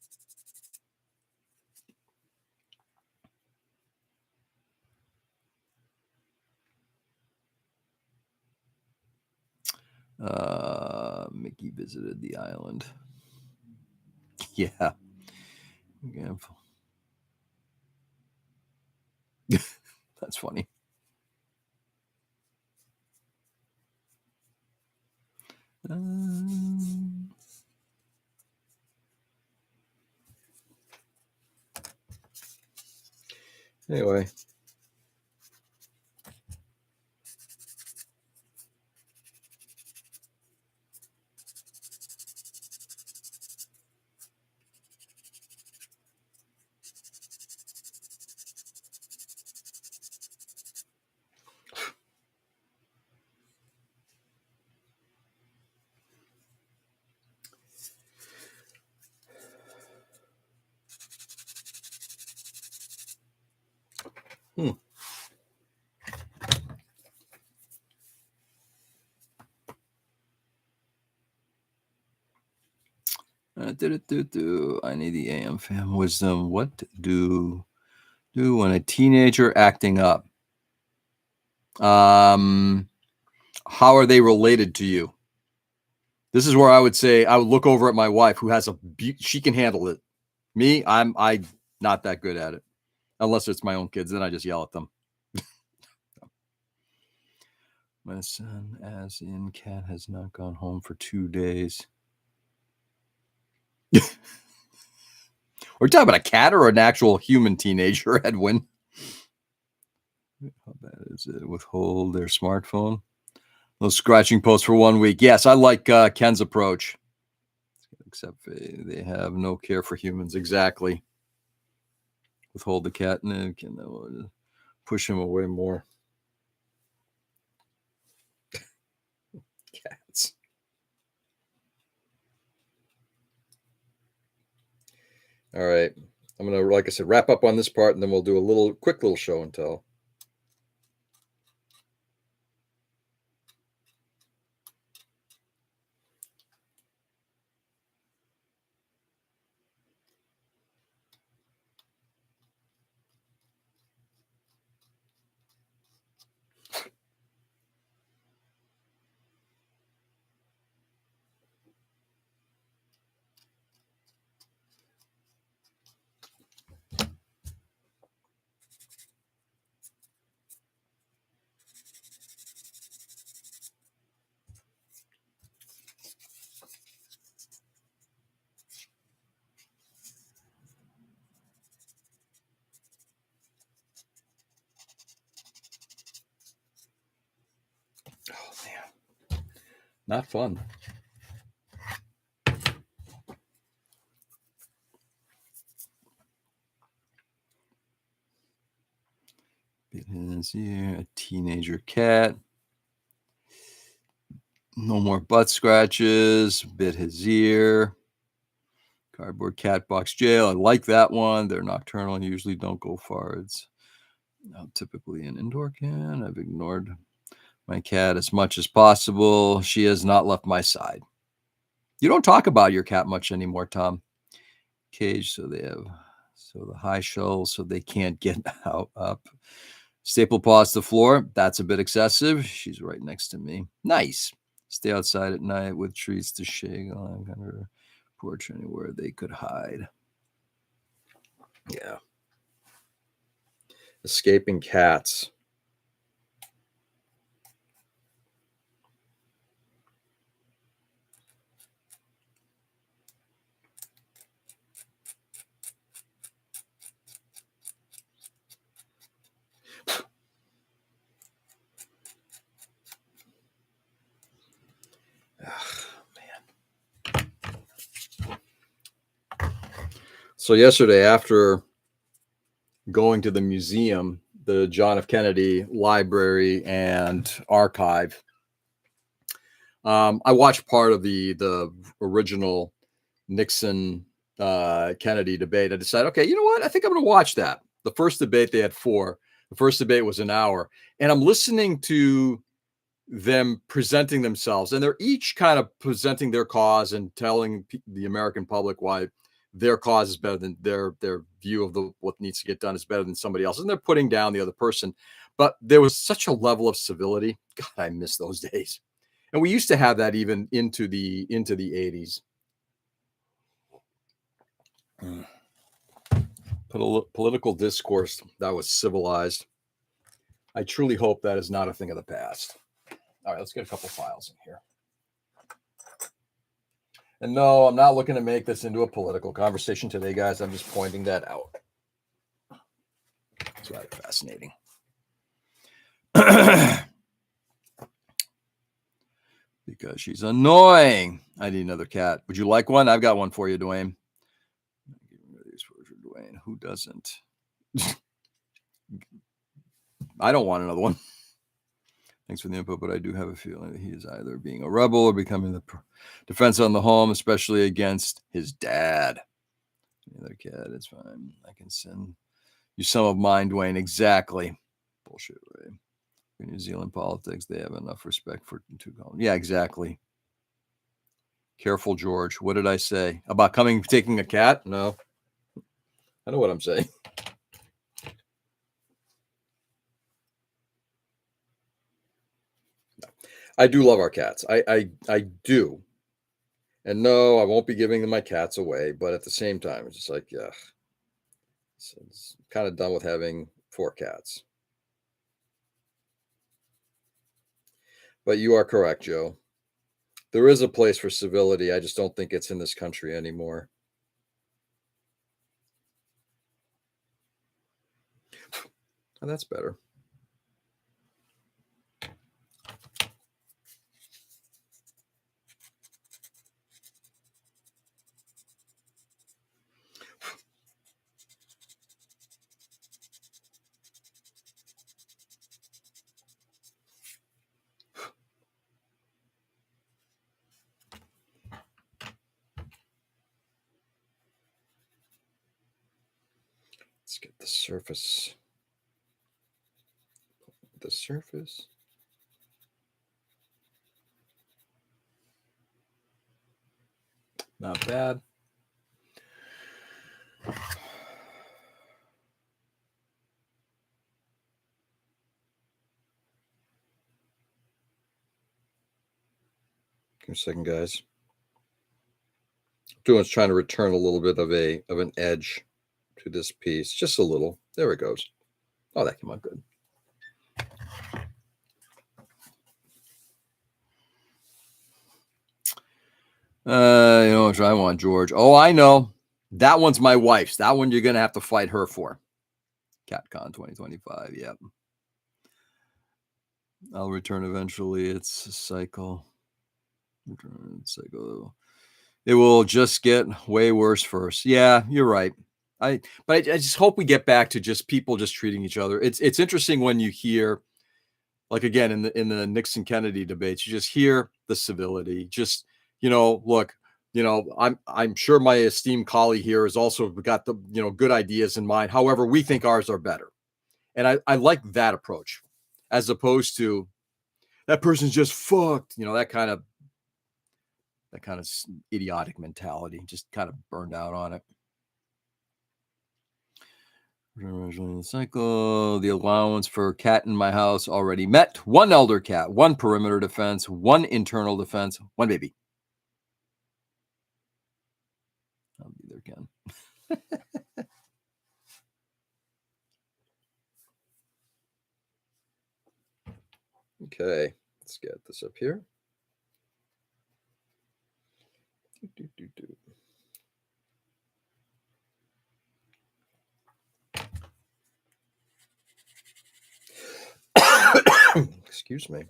Mickey visited the island. Yeah. That's funny. Anyway. I need the AM fam wisdom. What do when a teenager acting up? How are they related to you? This is where I would say I would look over at my wife, who has she can handle it. Me, I'm not that good at it, unless it's my own kids. Then I just yell at them. My son, as in cat, has not gone home for 2 days. We're talking about a cat or an actual human teenager, Edwin? How bad is it? Withhold their smartphone. Those scratching posts for 1 week. Yes, I like Ken's approach. Except they have no care for humans. Exactly. Withhold the cat and push him away more. Cats. All right. I'm going to, like I said, wrap up on this part, and then we'll do a quick little show and tell. Oh, man. Not fun. Bit his ear, a teenager cat. No more butt scratches. Bit his ear. Cardboard cat box jail. I like that one. They're nocturnal and usually don't go far. It's typically an indoor cat. I've ignored my cat as much as possible. She has not left my side. You don't talk about your cat much anymore, Tom. Cage, so the high shelves, so they can't get up. Staple paws to the floor. That's a bit excessive. She's right next to me. Nice. Stay outside at night with treats to shake on her porch, anywhere they could hide. Yeah. Escaping cats. So yesterday, after going to the museum, the John F. Kennedy Library and Archive, I watched part of the original Nixon Kennedy debate. I decided, okay, you know what? I think I'm going to watch that. The first debate, they had 4. The first debate was an hour, and I'm listening to them presenting themselves, and they're each kind of presenting their cause and telling the American public why their cause is better than their view of what needs to get done is better than somebody else, and they're putting down the other person. But there was such a level of civility. God, I miss those days. And we used to have that even into the 80s. Political discourse that was civilized. I truly hope that is not a thing of the past. All right, let's get a couple files in here. And no, I'm not looking to make this into a political conversation today, guys. I'm just pointing that out. It's rather fascinating. Because she's annoying. I need another cat. Would you like one? I've got one for you, Dwayne. Dwayne, who doesn't? I don't want another one. Thanks for the input, but I do have a feeling that he is either being a rebel or becoming the defense on the home, especially against his dad. Another cat, it's fine. I can send you some of mine, Dwayne. Exactly. Bullshit, right? In New Zealand politics, they have enough respect for two colonies. Yeah, exactly. Careful, George. What did I say about taking a cat? No, I know what I'm saying. I do love our cats. I do. And no, I won't be giving my cats away. But at the same time, it's just like, yeah, it's kind of done with having 4 cats. But you are correct, Joe. There is a place for civility. I just don't think it's in this country anymore. Oh, that's better. Let's get the surface. The surface. Not bad. Give me a second, guys. Doing is trying to return a little bit of an edge to this piece, just a little. There it goes. Oh, that came out good. You know what I want, George? Oh, I know. That one's my wife's. That one you're gonna have to fight her for. CatCon 2025. Yep. I'll return eventually. It's a cycle. Return cycle. It will just get way worse first. Yeah, you're right. But I just hope we get back to just people just treating each other. It's interesting when you hear, like again in the Nixon Kennedy debates, you just hear the civility. Just look, I'm sure my esteemed colleague here has also got the good ideas in mind. However, we think ours are better, and I like that approach, as opposed to that person's just fucked. That kind of idiotic mentality. Just kind of burned out on it. Cycle. The allowance for cat in my house already met. 1 elder cat, 1 perimeter defense, 1 internal defense, 1 baby. I'll be there again. Okay, let's get this up here. Excuse me.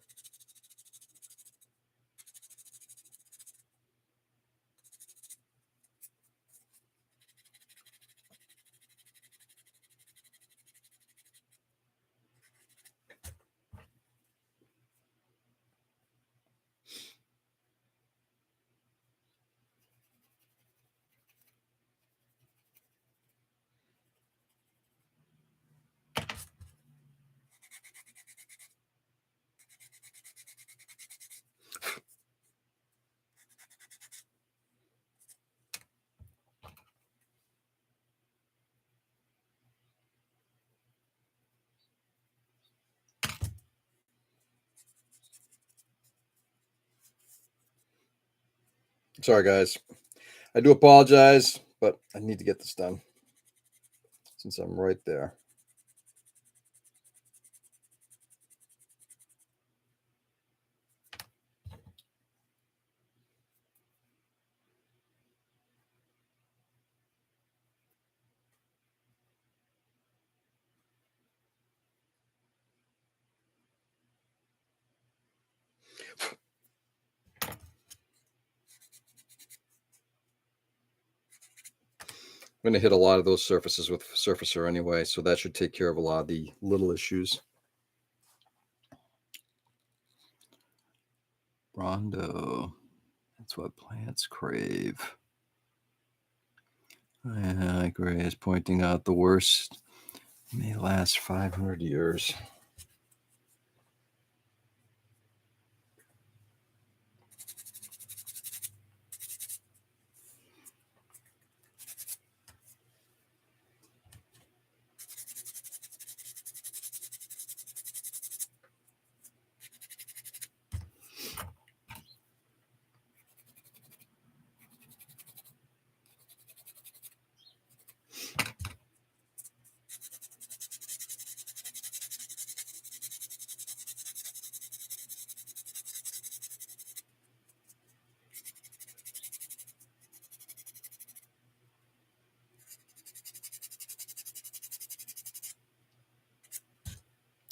Sorry, guys. I do apologize, but I need to get this done since I'm right there. I'm going to hit a lot of those surfaces with Surfacer anyway, so that should take care of a lot of the little issues. Rondo. That's what plants crave. Gray is pointing out the worst may last 500 years.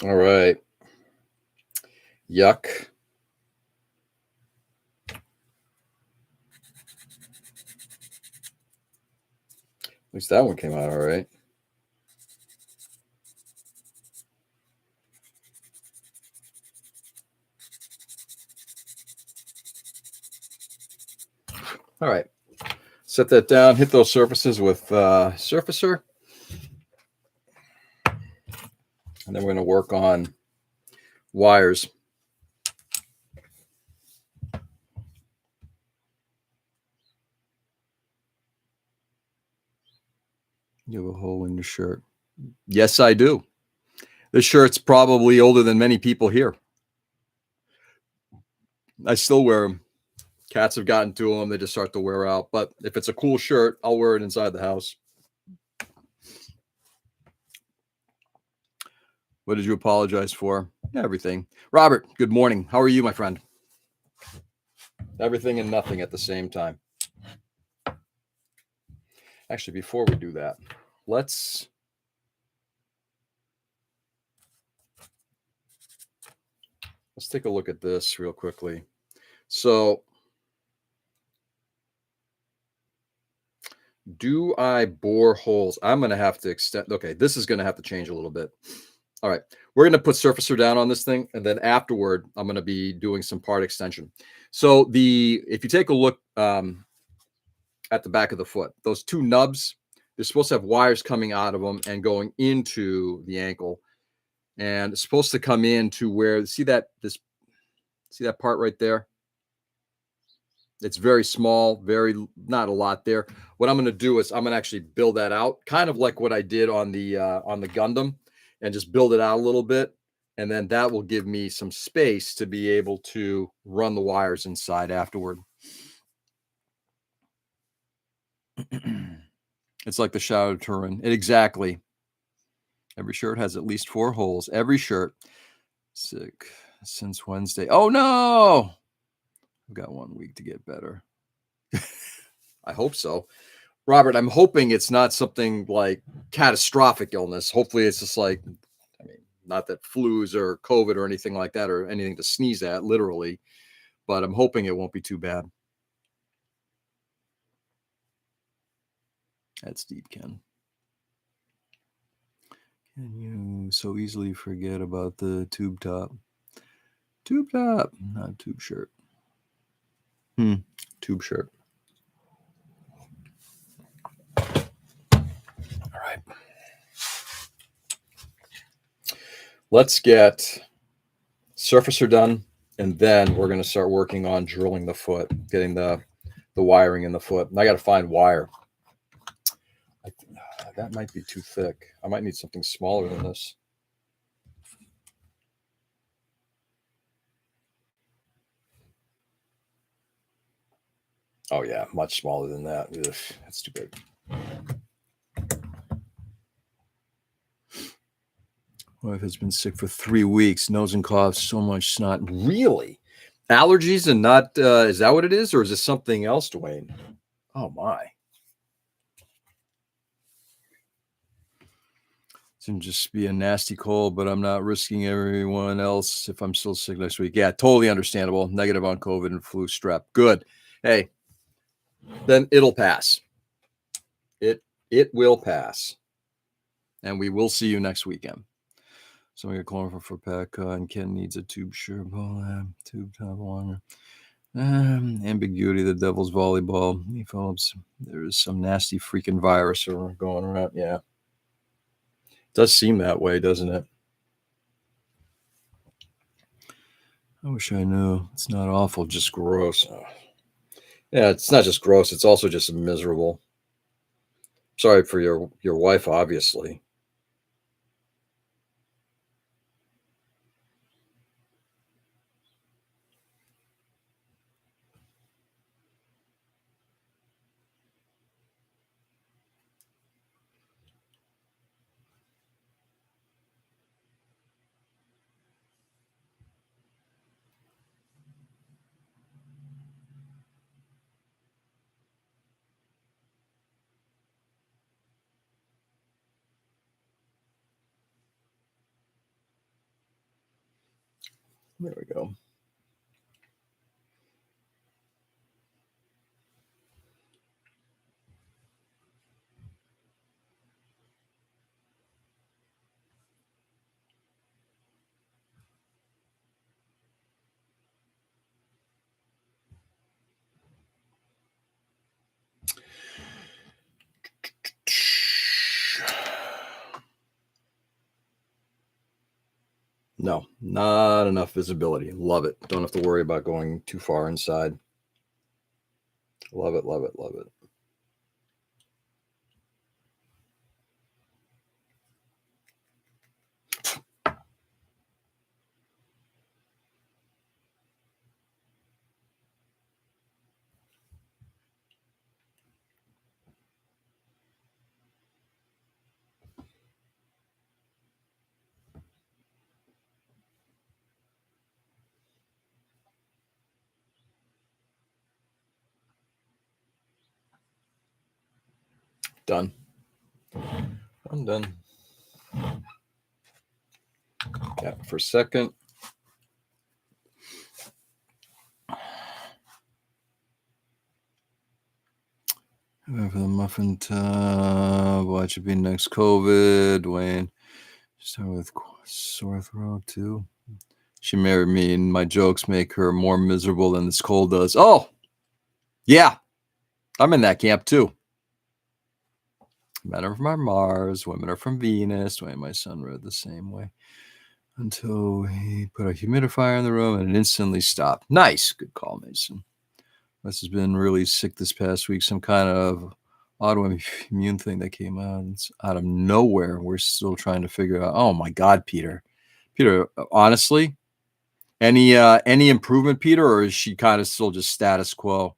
All right. Yuck. At least that one came out all right. All right. Set that down. Hit those surfaces with Surfacer. And then we're going to work on wires. You have a hole in your shirt. Yes, I do. This shirt's probably older than many people here. I still wear them. Cats have gotten to them. They just start to wear out. But if it's a cool shirt, I'll wear it inside the house. What did you apologize for? Everything. Robert, good morning. How are you, my friend? Everything and nothing at the same time. Actually, before we do that, let's take a look at this real quickly. So, do I bore holes? I'm going to have to extend. Okay, this is going to have to change a little bit. All right, we're going to put Surfacer down on this thing, and then afterward, I'm going to be doing some part extension. So if you take a look at the back of the foot, those two nubs, they're supposed to have wires coming out of them and going into the ankle, and it's supposed to come in to where see that part right there. It's very small, not a lot there. What I'm going to do is I'm going to actually build that out, kind of like what I did on the Gundam, and just build it out a little bit. And then that will give me some space to be able to run the wires inside afterward. It's like the Shadow Turin. Exactly. Every shirt has at least 4 holes. Every shirt. Sick since Wednesday. Oh, no. I've got 1 week to get better. I hope so. Robert, I'm hoping it's not something like catastrophic illness. Hopefully it's just like, I mean, not that flus or COVID or anything like that or anything to sneeze at, literally, but I'm hoping it won't be too bad. That's deep, Ken. Can you so easily forget about the tube top? Tube top, not tube shirt. Tube shirt. All right. Let's get Surfacer done, and then we're going to start working on drilling the foot, getting the wiring in the foot. And I got to find wire. That might be too thick. I might need something smaller than this. Oh yeah, much smaller than that. Ugh, that's too big. Wife has been sick for 3 weeks, nose and cough, so much snot. Really? Allergies and not, is that what it is? Or is this something else, Dwayne? Oh my. It's going to just be a nasty cold, but I'm not risking everyone else if I'm still sick next week. Yeah, totally understandable. Negative on COVID and flu strep. Good. Hey, then it'll pass. It will pass. And we will see you next weekend. So we got chloroform for pack, and Ken needs a tube shirt, tube top longer. Ambiguity, the devil's volleyball. Hey, Phillips, there is some nasty freaking virus going around. Yeah. It does seem that way, doesn't it? I wish I knew. It's not awful, just gross. Yeah, it's not just gross. It's also just miserable. Sorry for your wife, obviously. There we go. No, not enough visibility. Love it. Don't have to worry about going too far inside. Love it, love it, love it. Done. I'm done. Yeah, for a second. For the muffin tub, watch it be next COVID. Wayne, start with sore throat too. She married me, and my jokes make her more miserable than this cold does. Oh, yeah, I'm in that camp too. Men are from Mars, women are from Venus. Wayne, my son read the same way. Until he put a humidifier in the room and it instantly stopped. Nice. Good call, Mason. Wes has been really sick this past week. Some kind of autoimmune thing that came out. It's out of nowhere. We're still trying to figure out. Oh my God, Peter. Peter, honestly, any improvement, Peter, or is she kind of still just status quo?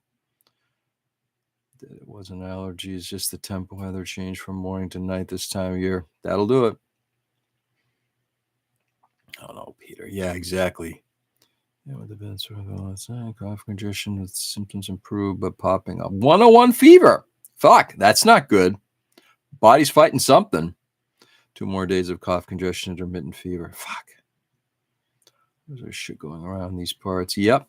It wasn't allergies, just the temp weather change from morning to night this time of year. That'll do it. Oh no, Peter. Yeah, exactly. Yeah, with the been sort of cough congestion with symptoms improve, but popping up. 101 fever. Fuck, that's not good. Body's fighting something. 2 more days of cough congestion, intermittent fever. Fuck. There's shit going around these parts. Yep.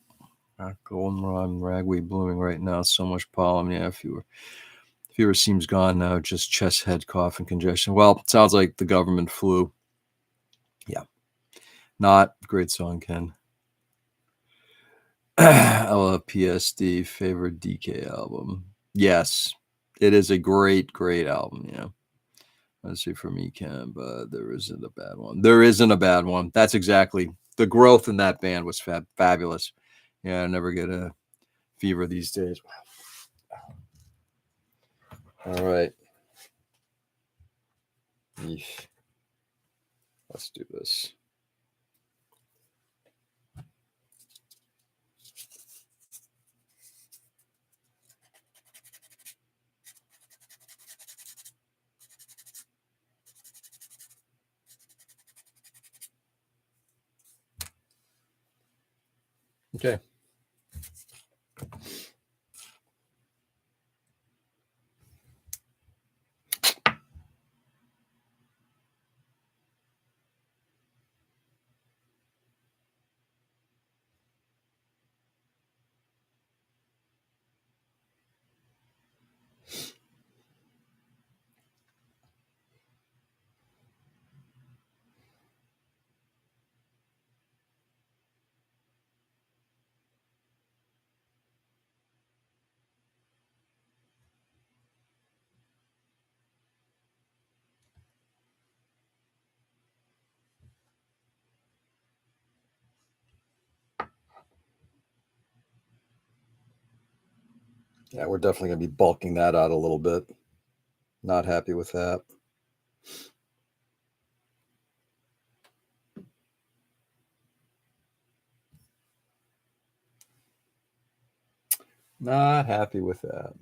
Goldenrod and ragweed blooming right now. So much pollen. Yeah, fever seems gone now. Just chest, head, cough, and congestion. Well, it sounds like the government flu. Yeah. Not great song, Ken. I love PSD, favorite DK album. Yes, it is a great, great album. Yeah. Let's see for me, Ken, but there isn't a bad one. There isn't a bad one. That's exactly the growth in that band was fabulous. Yeah, I never get a fever these days. Wow. All right. Yeesh. Let's do this. Okay. Yeah, we're definitely going to be bulking that out a little bit. Not happy with that. Not happy with that.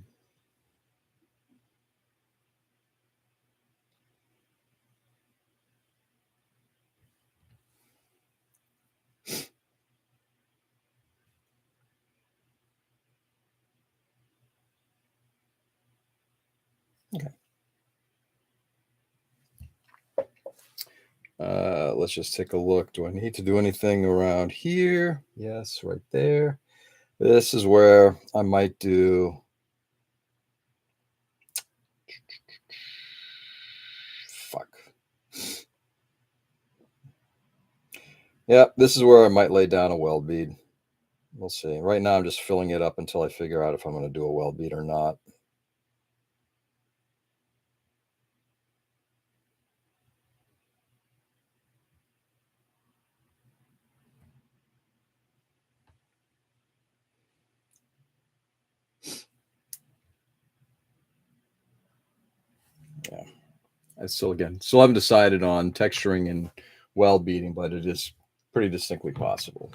Okay. Let's just take a look. Do I need to do anything around here? Yes, right there. This is where I might do. Fuck. Yep, this is where I might lay down a weld bead. We'll see. Right now, I'm just filling it up until I figure out if I'm going to do a weld bead or not. Yeah. I still haven't decided on texturing and weld beading, but it is pretty distinctly possible.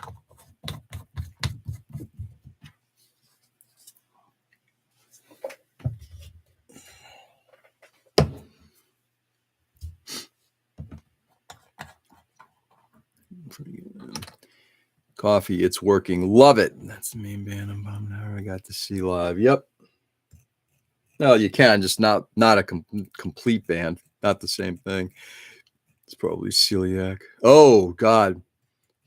Coffee, it's working. Love it. That's the main band I'm never got to see live. Yep. No, you can, just not a complete band. Not the same thing. It's probably celiac. Oh God.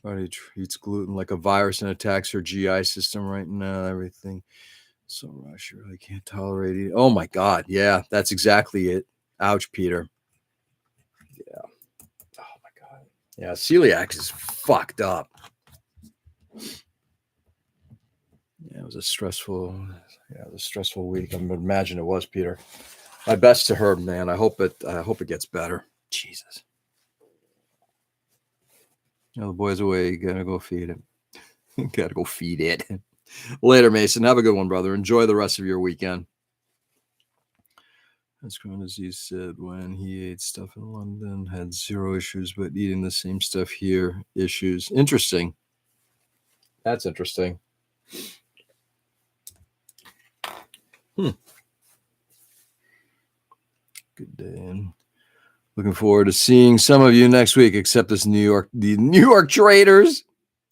Already treats gluten like a virus and attacks her GI system right now. Everything. So Russia really can't tolerate it. Oh my God. Yeah, that's exactly it. Ouch, Peter. Yeah. Oh my God. Yeah, celiac is fucked up. Yeah, it was a stressful week. I imagine it was, Peter. My best to her, man. I hope it gets better. Jesus. You know, the boy's away. You gotta go feed it. Gotta go feed it. Later, Mason. Have a good one, brother. Enjoy the rest of your weekend. As Crohn's disease said, when he ate stuff in London, had zero issues, but eating the same stuff here, issues. Interesting. That's interesting. Good day. And looking forward to seeing some of you next week, except the New York Traders.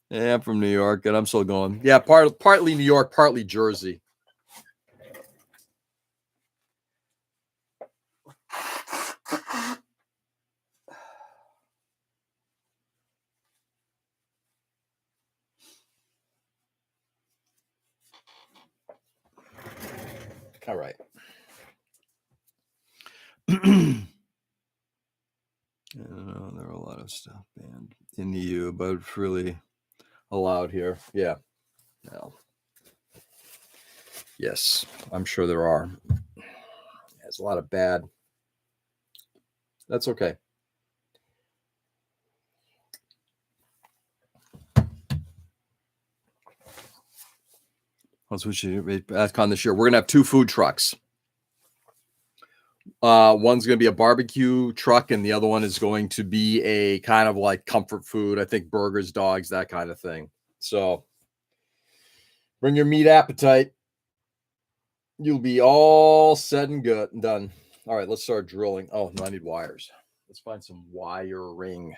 Yeah, I'm from New York, and I'm still going. Yeah, partly New York, partly Jersey. All right. I don't know. There are a lot of stuff banned in the EU, but it's really allowed here. Yeah. No. Yes, I'm sure there are. There's a lot of bad. That's okay. That's what you ask on this year. We're gonna have 2 food trucks. One's going to be a barbecue truck, and the other one is going to be a kind of like comfort food. I think burgers, dogs, that kind of thing. So bring your meat appetite. You'll be all said and good and done. All right, let's start drilling. Oh, no, I need wires. Let's find some wiring.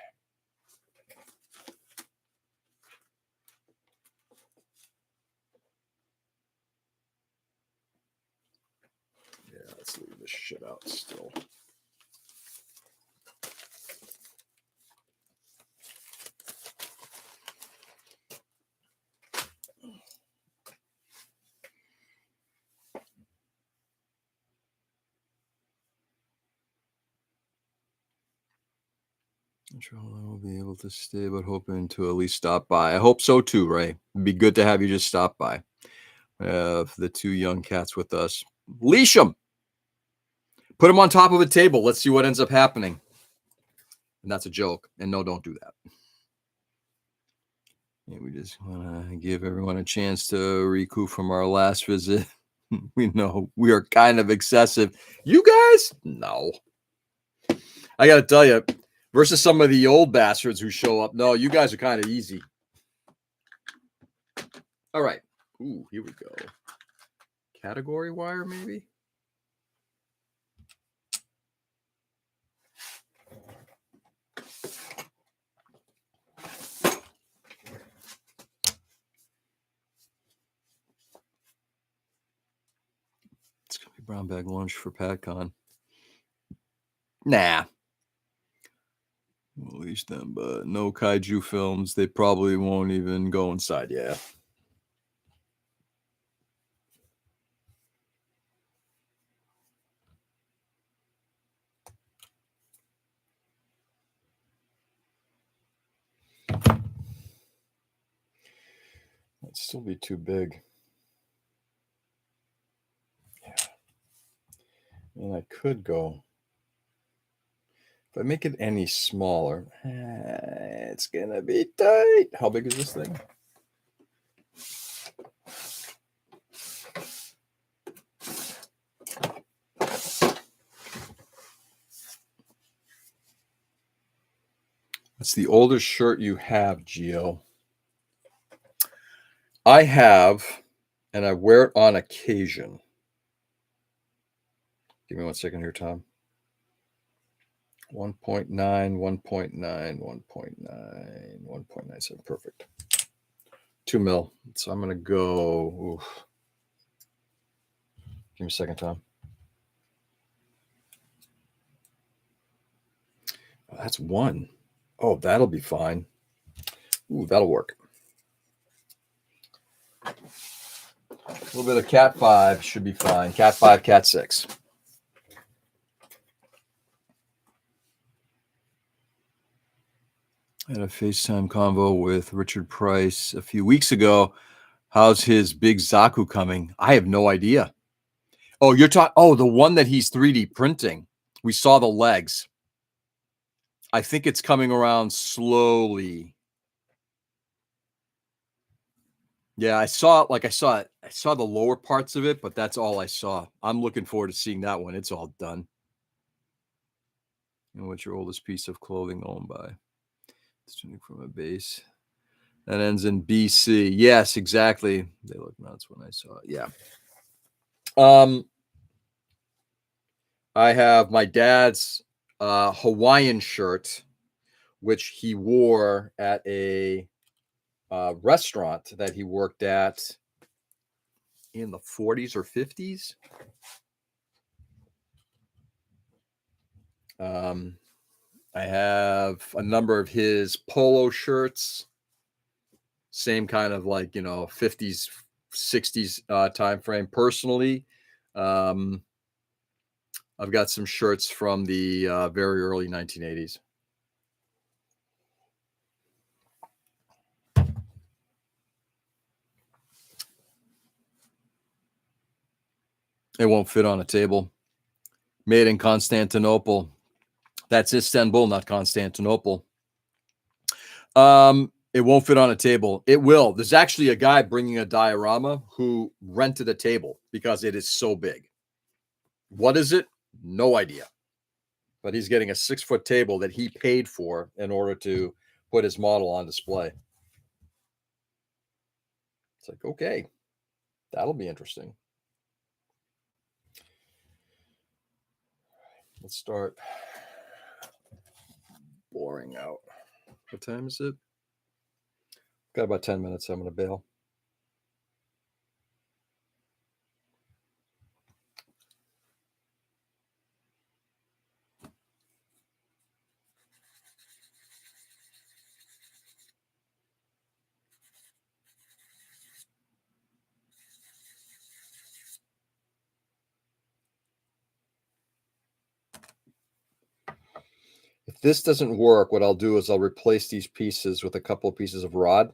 this shit out still. I'm sure I will be able to stay, but hoping to at least stop by. I hope so too, Ray. It'd be good to have you just stop by. The two young cats with us. Leash them. Put them on top of a table. Let's see what ends up happening. And that's a joke. And no, don't do that. Yeah, we just want to give everyone a chance to recoup from our last visit. We know we are kind of excessive. You guys? No. I got to tell you, versus some of the old bastards who show up, no, you guys are kind of easy. All right. Ooh, here we go. Category wire, maybe? It's going to be brown bag lunch for PatCon. Nah. We'll leash them, but no kaiju films. They probably won't even go inside. Yeah. That'd still be too big. Yeah. And I could go. If I make it any smaller, it's going to be tight. How big is this thing? It's the oldest shirt you have, Gio. I have, and I wear it on occasion. Give me 1 second here, Tom. 1.9, 1.9, 1.9, 1.97. Perfect. 2 mil. So I'm going to go. Oof. Give me a second, Tom. Oh, that's 1. Oh, that'll be fine. Ooh, that'll work. A little bit of Cat 5 should be fine. Cat 5, Cat 6. I had a FaceTime convo with Richard Price a few weeks ago. How's his big Zaku coming? I have no idea. Oh, you're talking. Oh, the one that he's 3D printing. We saw the legs. I think it's coming around slowly. Yeah, I saw it. I saw the lower parts of it, but that's all I saw. I'm looking forward to seeing that one. It's all done. And what's your oldest piece of clothing owned by? It's tuning from a base. That ends in BC. Yes, exactly. They look nuts when I saw it. Yeah. I have my dad's Hawaiian shirt, which he wore at a restaurant that he worked at in the 40s or 50s. I have a number of his polo shirts, same kind of 50s, 60s time frame. Personally, I've got some shirts from the very early 1980s. It won't fit on a table. Made in Constantinople. That's Istanbul, not Constantinople. It won't fit on a table. It will. There's actually a guy bringing a diorama who rented a table because it is so big. What is it? No idea. But he's getting a 6-foot table that he paid for in order to put his model on display. It's like, okay, that'll be interesting. Let's start boring out. What time is it? Got about 10 minutes. I'm going to bail. If this doesn't work, what I'll do is I'll replace these pieces with a couple of pieces of rod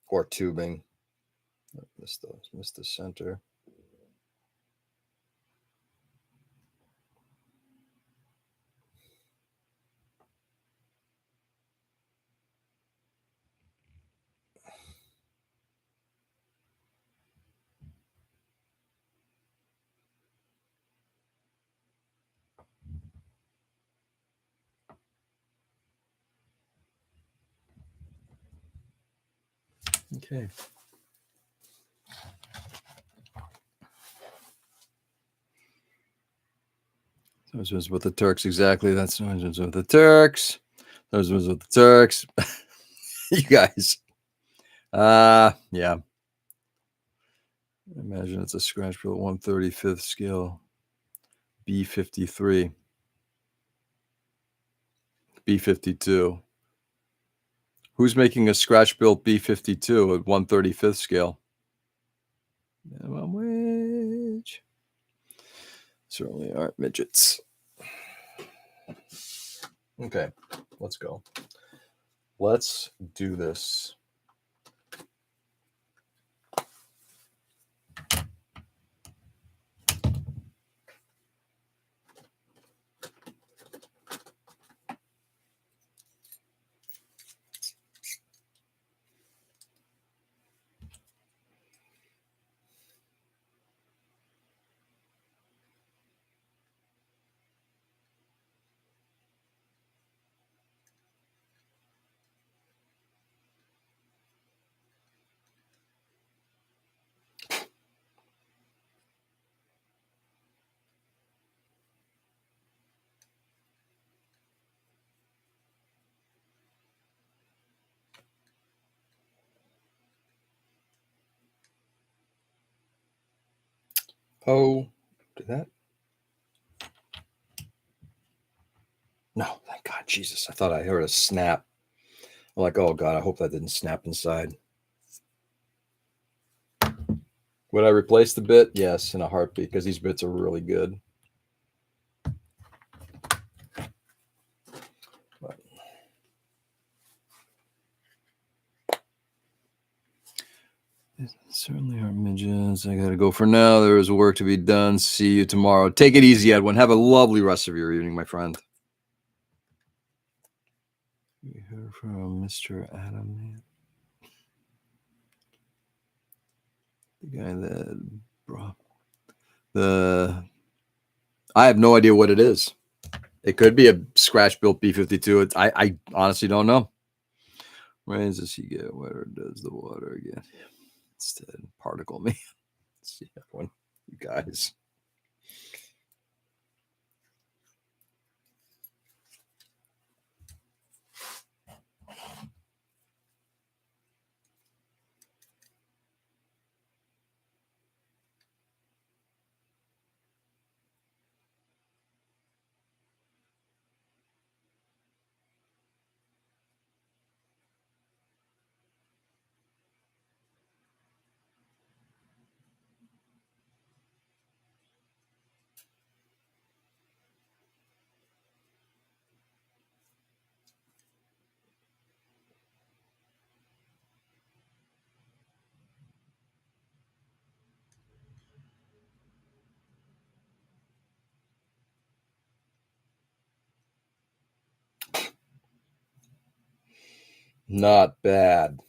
or tubing. Missed the center. Okay. Those was with the Turks, exactly. That's those was with the Turks. Those was with the Turks. You guys. Yeah. Imagine it's a scratch bill 135th scale. B53. B52. Who's making a scratch built B52 at 135th scale? Minimum wage. Certainly aren't midgets. Okay, let's go. Let's do this. Oh, did that? No, thank God, Jesus. I thought I heard a snap. I'm like, oh God, I hope that didn't snap inside. Would I replace the bit? Yes, in a heartbeat, because these bits are really good. But certainly aren't midgets. I gotta go for now. There is work to be done. See you tomorrow. Take it easy, Edwin. Have a lovely rest of your evening, my friend. We heard from Mr. Adam, man. The guy that brought I have no idea what it is. It could be a scratch built B52. I honestly don't know. When does he get wetter? Does the water get instead particle me? Let's see that one, you guys. Not bad.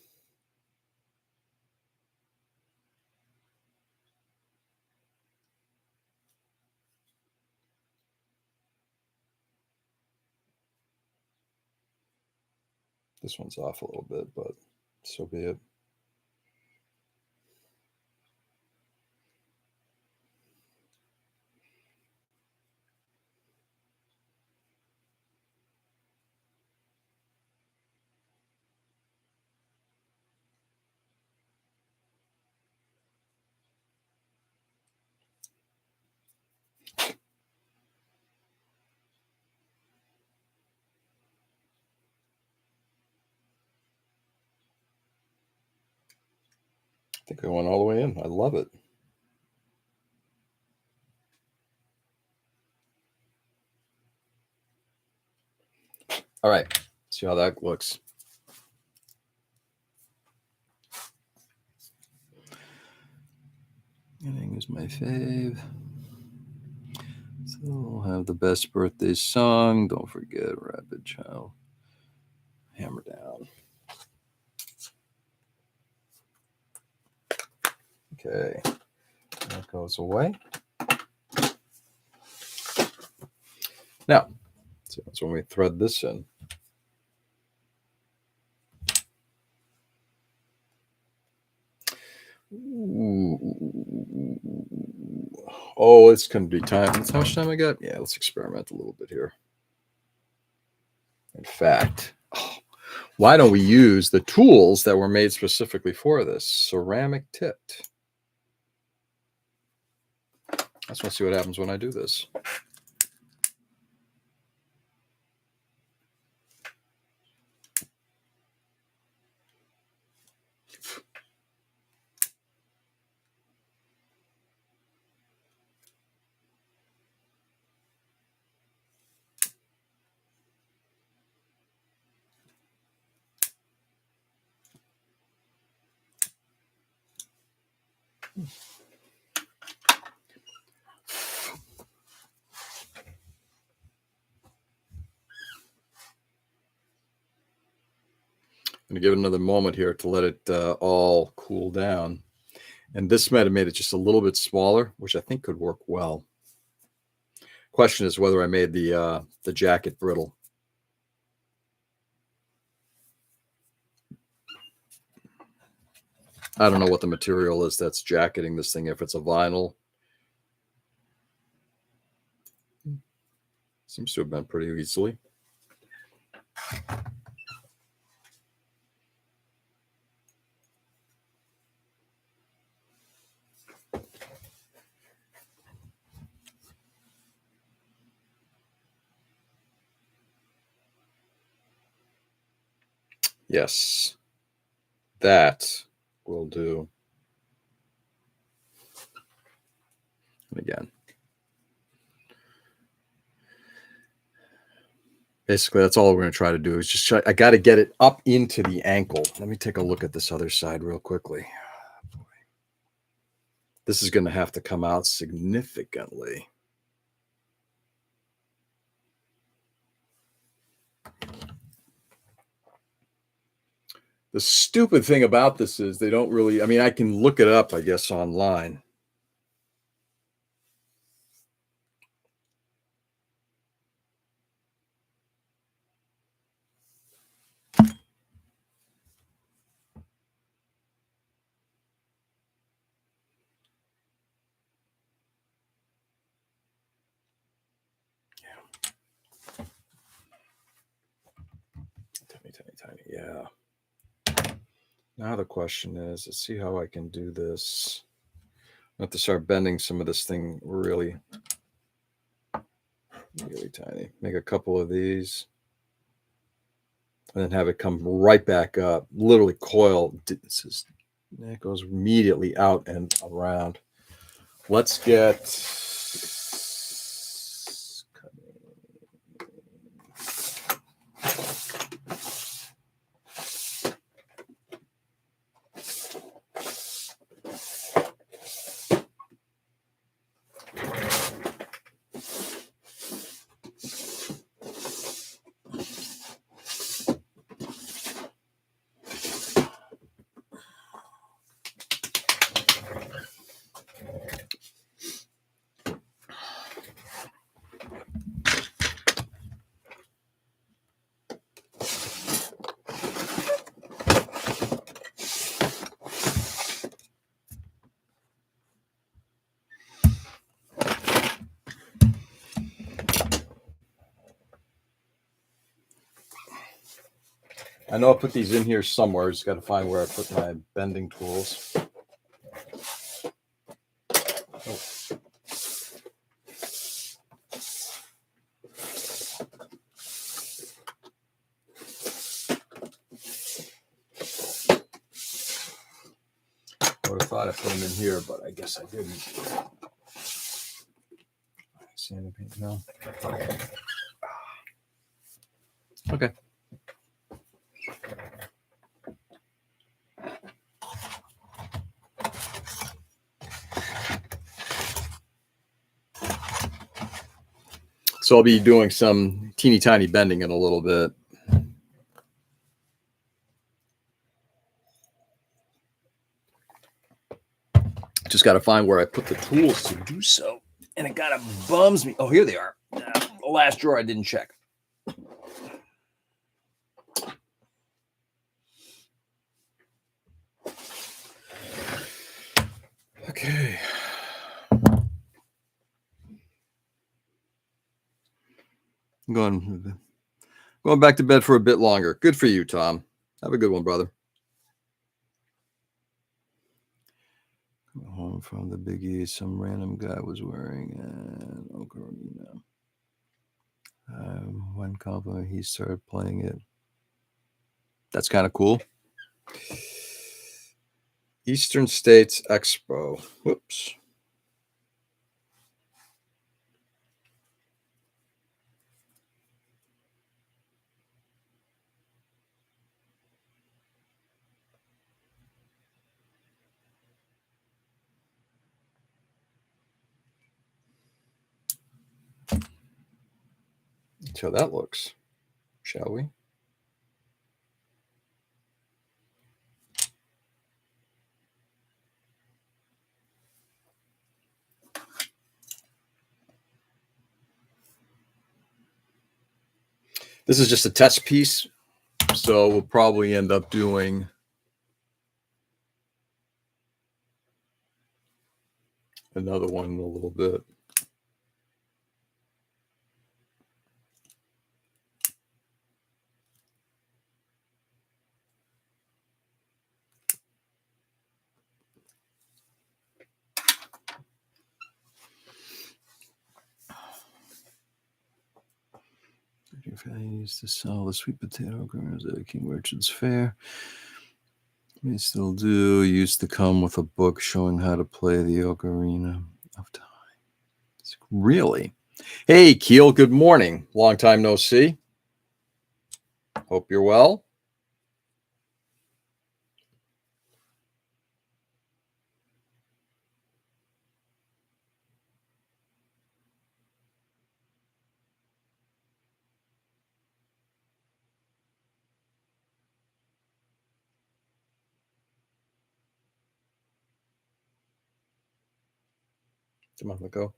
This one's off a little bit, but so be it. I think I went all the way in. I love it. All right, see how that looks. Knitting is my fave. So we'll have the best birthday song. Don't forget Rapid Child. Hammer down. Okay, that goes away. Now, so that's when we thread this in. Ooh. Oh, it's going to be time. That's how much time I got? Yeah, let's experiment a little bit here. In fact, why don't we use the tools that were made specifically for this? Ceramic tipped. I just want to see what happens when I do this. I'm going to give it another moment here to let it all cool down. And this might have made it just a little bit smaller, which I think could work well. Question is whether I made the jacket brittle. I don't know what the material is that's jacketing this thing, if it's a vinyl. Seems to have been pretty easily. Yes, that will do. And again, basically, that's all we're going to try to do is just try. I got to get it up into the ankle. Let me take a look at this other side real quickly. This is going to have to come out significantly. The stupid thing about this is they don't really, I mean, I can look it up, I guess, online. Tiny. Yeah. Now the question is, let's see how I can do this. I have to start bending some of this thing really tiny. Make a couple of these. And then have it come right back up. Literally coil. It goes immediately out and around. Let's get... I know I put these in here somewhere. Just got to find where I put my bending tools. Oh. I would have thought I put them in here, but I guess I didn't. See anything? No. Okay. So I'll be doing some teeny tiny bending in a little bit. Just got to find where I put the tools to do so. And it kind of bums me. Oh, here they are. The last drawer I didn't check. Okay. I'm going back to bed for a bit longer. Good for you, Tom. Have a good one, brother. Home from the Big East, some random guy was wearing an ocarina. One compliment, he started playing it. That's kind of cool. Eastern States Expo. Whoops. See how that looks, shall we? This is just a test piece, so we'll probably end up doing another one in a little bit. I used to sell the sweet potato grams at King Richard's Fair. They still do. Used to come with a book showing how to play the ocarina of time. Really? Hey, Keel, good morning. Long time no see. Hope you're well. Come on, let go.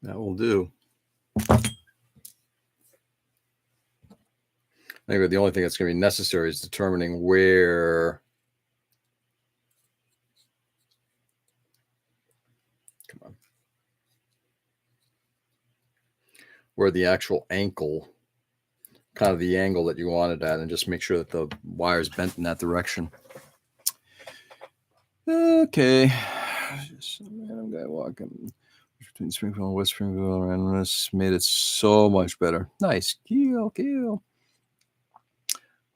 That will do. Maybe the only thing that's going to be necessary is determining where. Come on. Where the actual ankle, kind of the angle that you want it at, and just make sure that the wire's bent in that direction. Okay. Just some random guy walking between Springfield and West Springfield, and this made it so much better. Nice. Kill.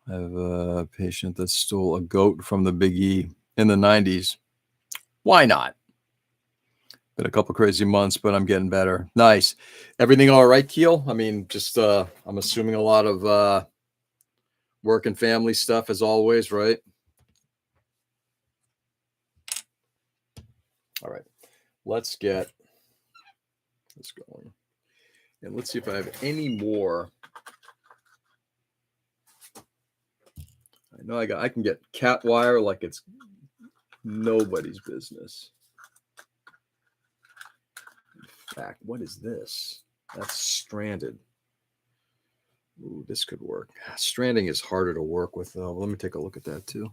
I have a patient that stole a goat from the Big E in the 90s. Why not? Been a couple crazy months, but I'm getting better. Nice. Everything all right, Keel? I mean, just I'm assuming a lot of work and family stuff as always, right? All right. Let's get this going. And let's see if I have any more. I know I can get cat wire like it's nobody's business. In fact, what is this? That's stranded. Ooh, this could work. Stranding is harder to work with, though. Let me take a look at that, too.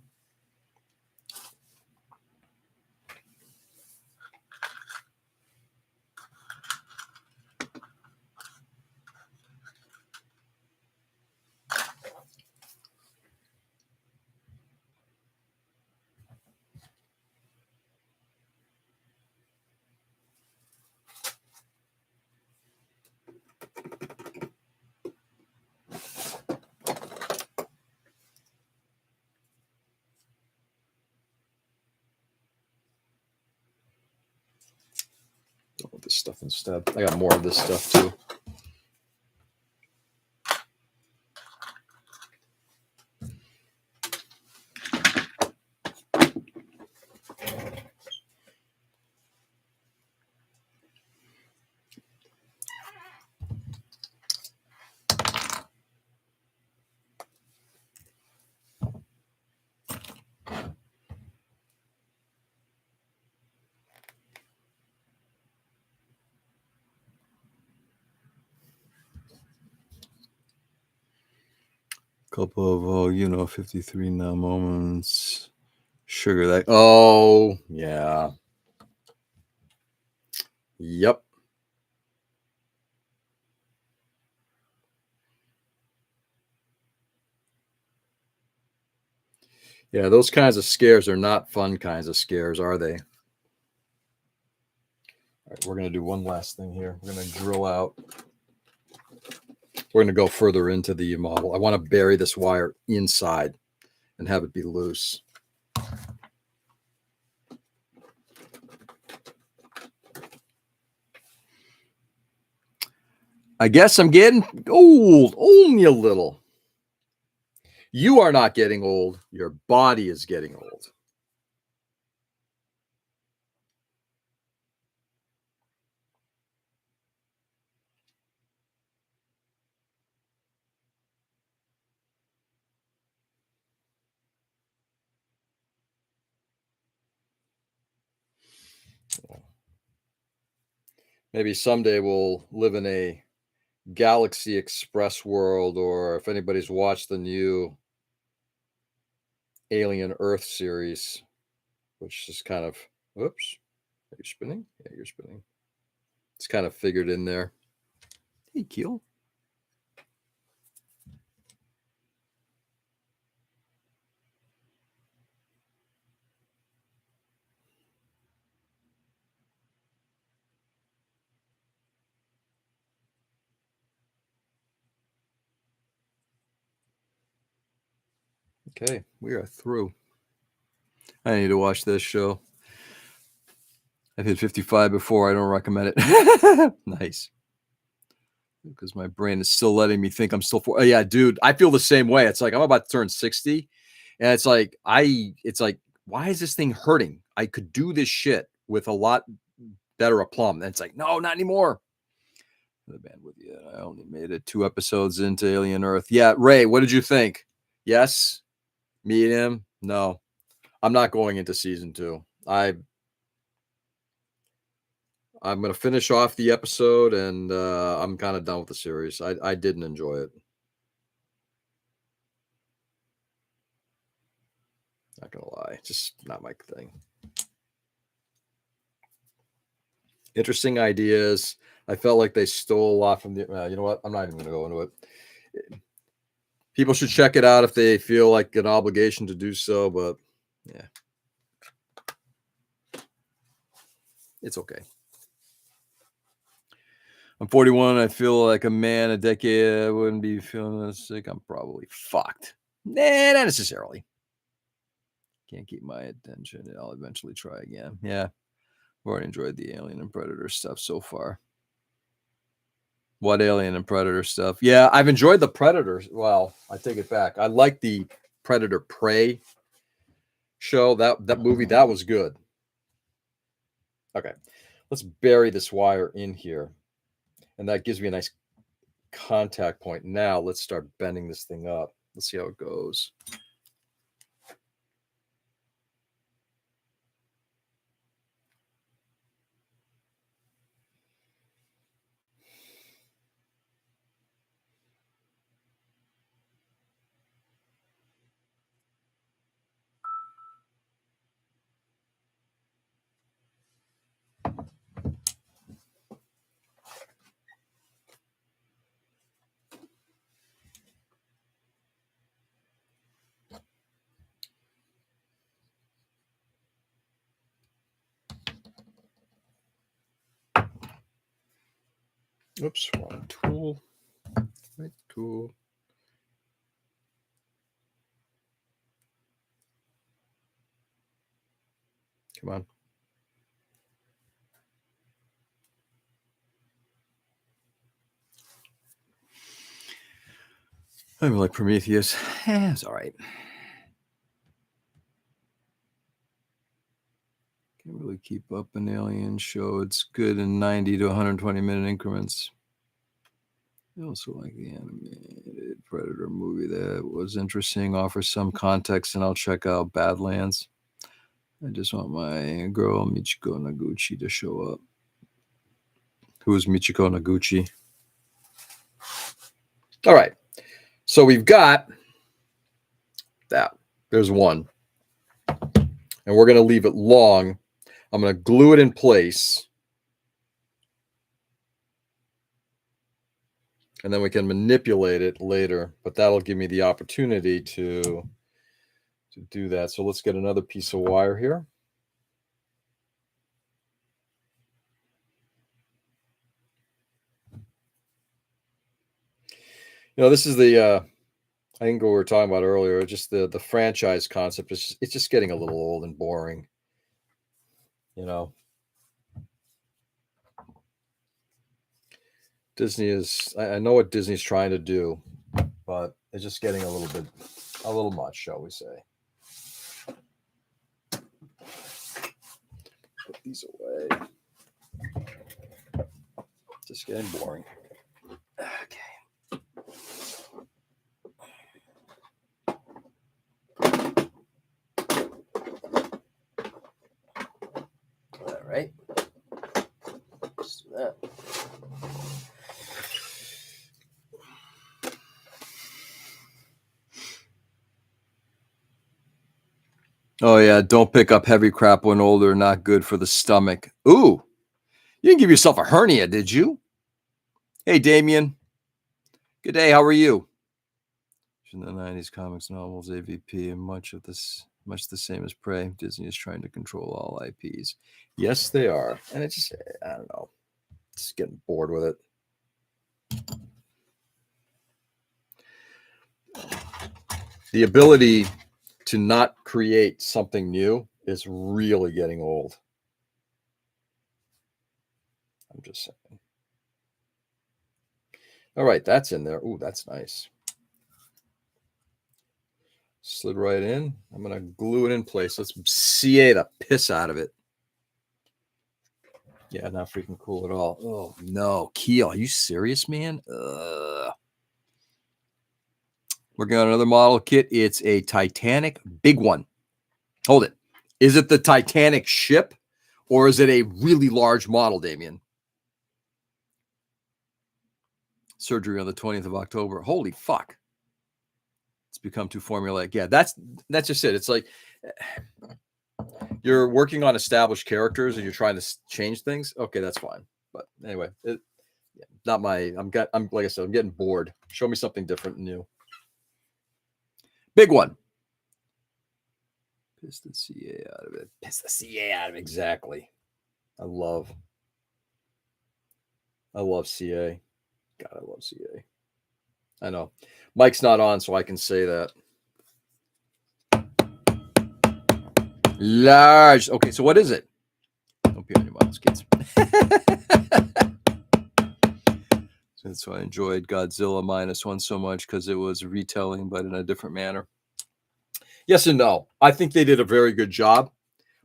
Go with this stuff instead. I got more of this stuff too. Couple of 53 now moments. Sugar that. Oh, yeah. Yep. Yeah, those kinds of scares are not fun kinds of scares, are they? All right, we're going to do one last thing here. We're going to drill out. We're going to go further into the model. I want to bury this wire inside and have it be loose. I guess I'm getting old, only a little. You are not getting old. Your body is getting old. Maybe someday we'll live in a Galaxy Express world, or if anybody's watched the new Alien Earth series, which is kind of, whoops, are you spinning? Yeah, you're spinning. It's kind of figured in there. Hey, Keel. Okay, we are through. I need to watch this show. I've hit 55 before. I don't recommend it. Nice. Because my brain is still letting me think I'm still oh, yeah, dude. I feel the same way. It's like I'm about to turn 60. And it's like, why is this thing hurting? I could do this shit with a lot better aplomb. And it's like, no, not anymore. The band with you. I only made it 2 episodes into Alien Earth. Yeah, Ray, what did you think? Yes? Me and him? No. I'm not going into season 2. I'm going to finish off the episode, and I'm kind of done with the series. I didn't enjoy it. Not going to lie. Just not my thing. Interesting ideas. I felt like they stole a lot from the. You know what? I'm not even going to go into it. People should check it out if they feel like an obligation to do so, but yeah. It's okay. I'm 41. I feel like a man. A decade, I wouldn't be feeling this sick. I'm probably fucked. Nah, not necessarily. Can't keep my attention. I'll eventually try again. Yeah. I've already enjoyed the Alien and Predator stuff so far. What Alien and Predator stuff? Yeah, I've enjoyed the Predator. Well, I take it back. I like the Predator Prey show. That movie, that was good. Okay. Let's bury this wire in here. And that gives me a nice contact point. Now let's start bending this thing up. Let's see how it goes. Oops, wrong tool. Right tool. Come on. I mean, like Prometheus. It's all right. Can't really keep up an Alien show. It's good in 90 to 120 minute increments. I also like the animated Predator movie that was interesting, offers some context, and I'll check out Badlands. I just want my girl Michiko Noguchi to show up. Who is Michiko Noguchi? All right. So we've got that. There's one. And we're going to leave it long. I'm going to glue it in place. And then we can manipulate it later. But that'll give me the opportunity to do that. So let's get another piece of wire here. You know, this is the I think what we were talking about earlier, just the franchise concept. It's just getting a little old and boring. You know, Disney is. I know what Disney's trying to do, but it's just getting a little much, shall we say? Put these away. Just getting boring. Okay. All right. Let's do that. Oh yeah, don't pick up heavy crap when older. Not good for the stomach. Ooh, you didn't give yourself a hernia, did you? Hey, Damien. Good day. How are you? In the 90s, comics, novels, AVP, and much the same as Prey. Disney is trying to control all IPs. Yes, they are. And it's just, I don't know. Just getting bored with it. The ability to not create something new is really getting old. I'm just saying. All right, that's in there. Ooh, that's nice. Slid right in. I'm going to glue it in place. Let's CA the piss out of it. Yeah, not freaking cool at all. Oh, no. Keel, are you serious, man? Working on another model kit. It's a Titanic big one. Hold it. Is it the Titanic ship or is it a really large model, Damien? Surgery on the 20th of October. Holy fuck. It's become too formulaic. Yeah, that's just it. It's like you're working on established characters and you're trying to change things. Okay, that's fine. But anyway, not my. I'm like I said, I'm getting bored. Show me something different and new. Big one. Piss the CA out of it. Piss the CA out of it. Exactly. I love CA. God, I love CA. I know. Mike's not on, so I can say that. Large. Okay, so what is it? Don't be on your models, kids. So I enjoyed Godzilla -1 so much because it was retelling, but in a different manner. Yes and no. I think they did a very good job,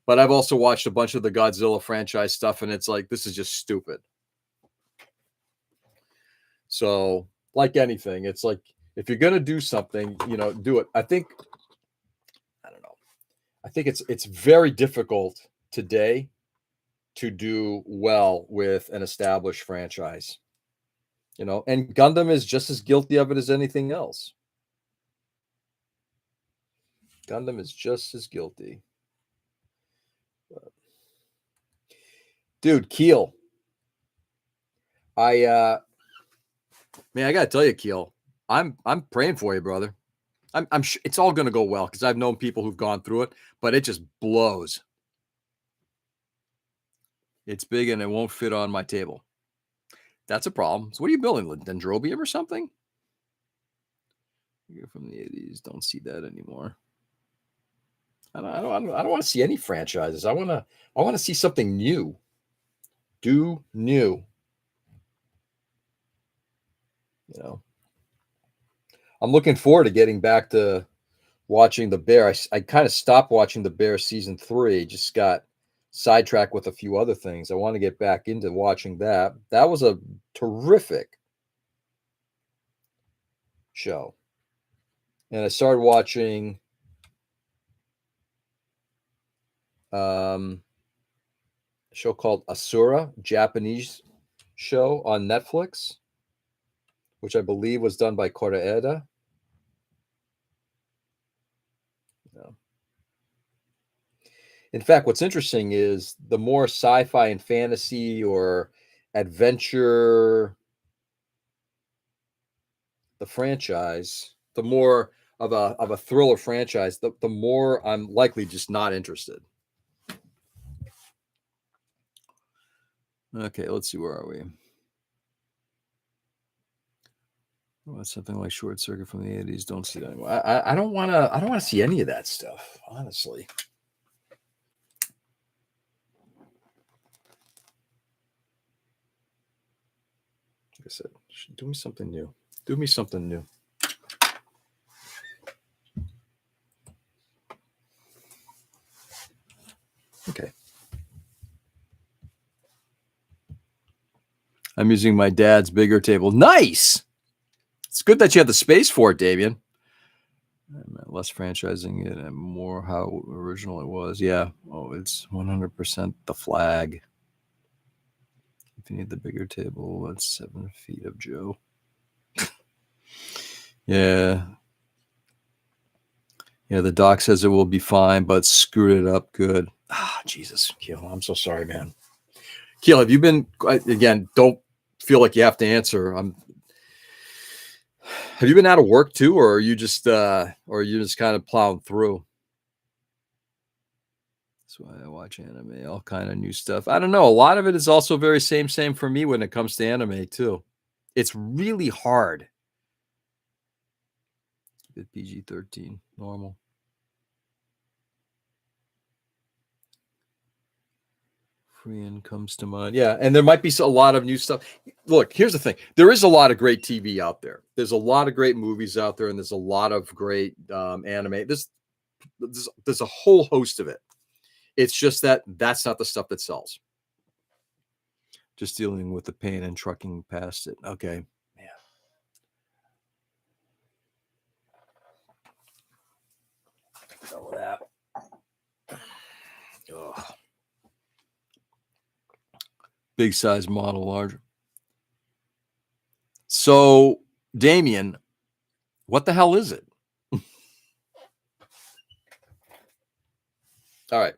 but I've also watched a bunch of the Godzilla franchise stuff, and it's like, this is just stupid. So, like anything, it's like, if you're going to do something, do it. I don't know. I think it's very difficult today to do well with an established franchise. And Gundam is just as guilty of it as anything else. Gundam is just as guilty. Dude, Keel. Man, I gotta tell you, Keel, I'm praying for you, brother. I'm sure it's all gonna go well because I've known people who've gone through it, but it just blows. It's big and it won't fit on my table. That's a problem. So what are you building? Dendrobium or something? You're from the 80s. Don't see that anymore. I don't want to see any franchises. I want to see something new. Do new. I'm looking forward to getting back to watching The Bear. I kind of stopped watching The Bear season 3, just got sidetracked with a few other things. I want to get back into watching that. That was a terrific show. And I started watching a show called Asura, Japanese show on Netflix, which I believe was done by Koreeda. No. In fact, what's interesting is the more sci-fi and fantasy or adventure the franchise, the more of a thriller franchise, the more I'm likely just not interested. Okay, let's see, where are we? Oh, something like Short Circuit from the 80s. Don't see that anymore. I don't want to see any of that stuff, honestly. Like I said, do me something new. Do me something new. Okay. I'm using my dad's bigger table. Nice. It's good that you have the space for it, Damien. Less franchising it and more how original it was. Yeah. Oh, it's 100% the flag. If you need the bigger table, that's 7 feet of Joe. Yeah. Yeah, the doc says it will be fine, but screwed it up good. Ah, Jesus, Keel, I'm so sorry, man. Keel, have you been, again, don't feel like you have to answer. Have you been out of work too, or are you just kind of plowing through? That's why I watch anime, all kind of new stuff. I don't know. A lot of it is also very same for me when it comes to anime too. It's really hard. Keep it PG-13, normal. Freeing comes to mind. Yeah, and there might be a lot of new stuff. Look, here's the thing. There is a lot of great TV out there. There's a lot of great movies out there, and there's a lot of great anime. There's a whole host of it. It's just that's not the stuff that sells. Just dealing with the pain and trucking past it. Okay. Yeah. All that. Ugh. Big size model, larger. So, Damien, what the hell is it? All right.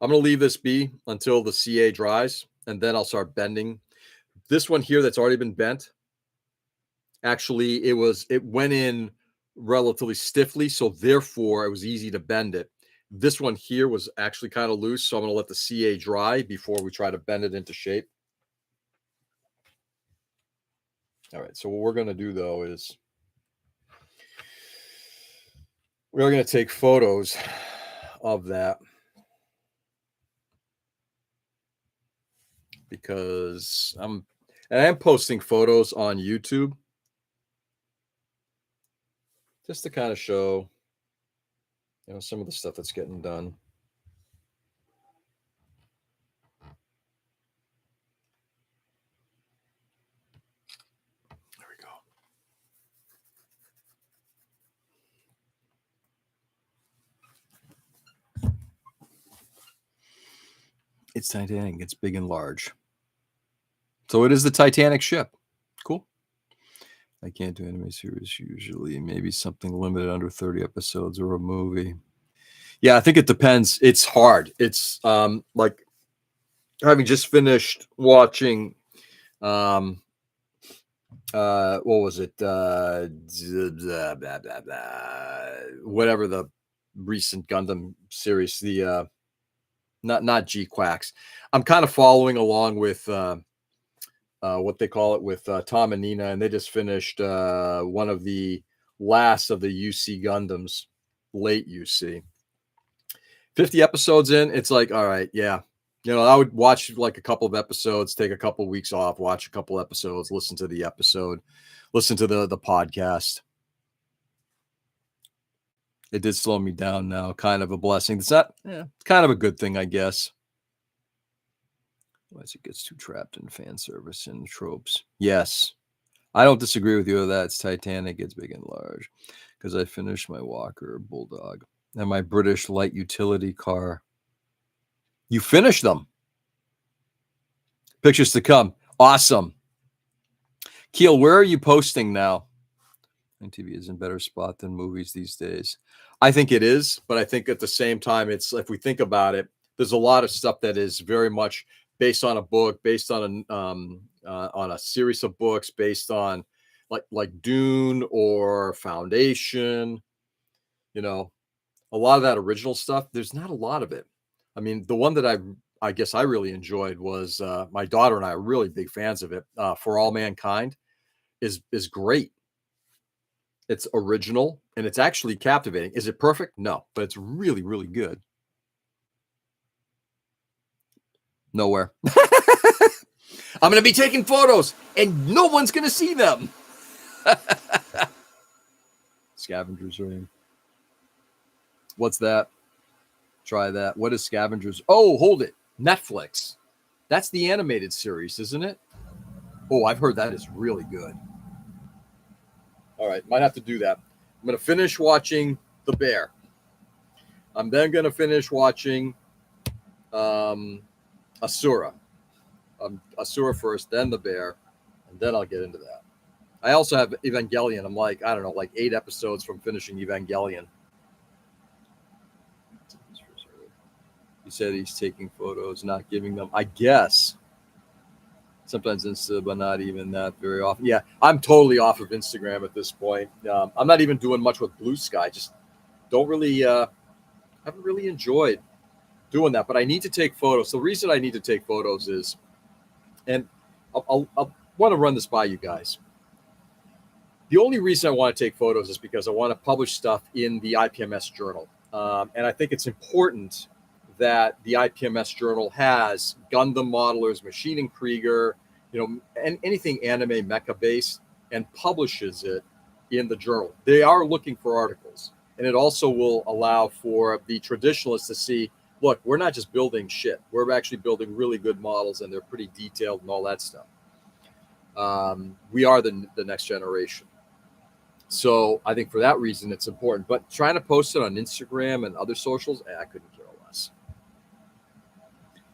I'm going to leave this be until the CA dries, and then I'll start bending. This one here that's already been bent, actually, it went in relatively stiffly, so therefore it was easy to bend it. This one here was actually kind of loose, so I'm going to let the CA dry before we try to bend it into shape. All right, so what we're going to do, though, is we're going to take photos of that because I am posting photos on YouTube just to kind of show, some of the stuff that's getting done. There we go. It's Titanic. It's big and large. So it is the Titanic ship. Cool. I can't do anime series usually. Maybe something limited under 30 episodes or a movie. Yeah, I think it depends. It's hard. It's like having just finished watching what was it? Whatever the recent Gundam series, the not G Quacks. I'm kind of following along with what they call it with Tom and Nina, and they just finished one of the last of the UC Gundams, late UC. 50 episodes in, it's like, all right, yeah. I would watch like a couple of episodes, take a couple of weeks off, watch a couple episodes, listen to the episode, listen to the podcast. It did slow me down now. Kind of a blessing. It's not, it's kind of a good thing, I guess. Otherwise, it gets too trapped in fan service and tropes. Yes. I don't disagree with you with that. It's Titanic. It's big and large. Because I finished my Walker Bulldog and my British light utility car. You finished them. Pictures to come. Awesome. Keel, where are you posting now? And TV is in better spot than movies these days. I think it is, but I think at the same time, it's, if we think about it, there's a lot of stuff that is very much based on a book, based on a series of books, based on like Dune or Foundation. You know, a lot of that original stuff. There's not a lot of it. I mean, the one that I guess I really enjoyed was my daughter and I are really big fans of it. For All Mankind is great. It's original and it's actually captivating. Is it perfect? No, but it's really, really good. Nowhere. I'm going to be taking photos and no one's going to see them. Scavenger's Ring. What's that? Try that. What is Scavengers? Oh, hold it. Netflix. That's the animated series, isn't it? Oh, I've heard that is really good. All right, might have to do that. I'm going to finish watching The Bear. I'm then going to finish watching Asura. Asura first, then The Bear, and then I'll get into that. I also have Evangelion. I'm like, I don't know, like 8 episodes from finishing Evangelion. He said he's taking photos, not giving them. I guess. Sometimes Insta, but not even that very often. Yeah, I'm totally off of Instagram at this point. I'm not even doing much with Blue Sky. Just don't really, haven't really enjoyed doing that. But I need to take photos. The reason I need to take photos is, and I'll want to run this by you guys. The only reason I want to take photos is because I want to publish stuff in the IPMS journal. And I think it's important that the IPMS journal has Gundam modelers, Machining Krieger, and anything anime mecha based, and publishes it in the journal. They are looking for articles, and it also will allow for the traditionalists to see, look, we're not just building shit. We're actually building really good models, and they're pretty detailed and all that stuff. We are the next generation. So I think for that reason, it's important. But trying to post it on Instagram and other socials, I couldn't care less.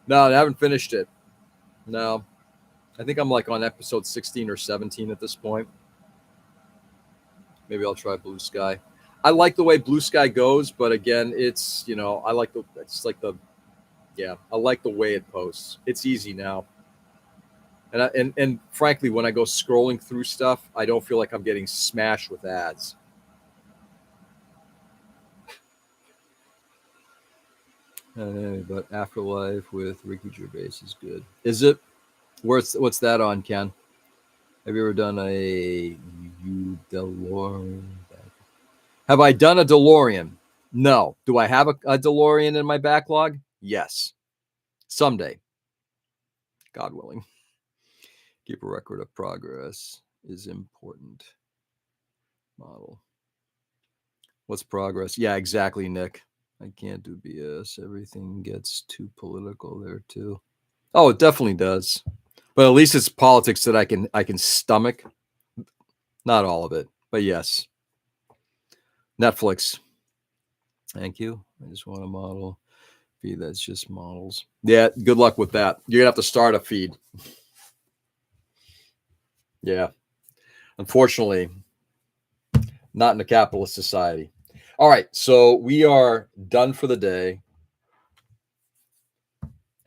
No, I haven't finished it. No, I think I'm like on episode 16 or 17 at this point. Maybe I'll try Blue Sky. I like the way Blue Sky goes, but again, it's, I like I like the way it posts. It's easy now. And frankly, when I go scrolling through stuff, I don't feel like I'm getting smashed with ads. But Afterlife with Ricky Gervais is good. Is it? What's that on, Ken? Have you ever done a DeLorean? Have I done a DeLorean? No. Do I have a DeLorean in my backlog? Yes. Someday. God willing. Keep a record of progress is important. Model. What's progress? Yeah, exactly, Nick. I can't do BS. Everything gets too political there too. Oh, it definitely does. But at least it's politics that I can stomach. Not all of it, but yes. Netflix. Thank you. I just want a model feed that's just models. Yeah, good luck with that. You're gonna have to start a feed. Yeah. Unfortunately, not in a capitalist society. All right, so we are done for the day,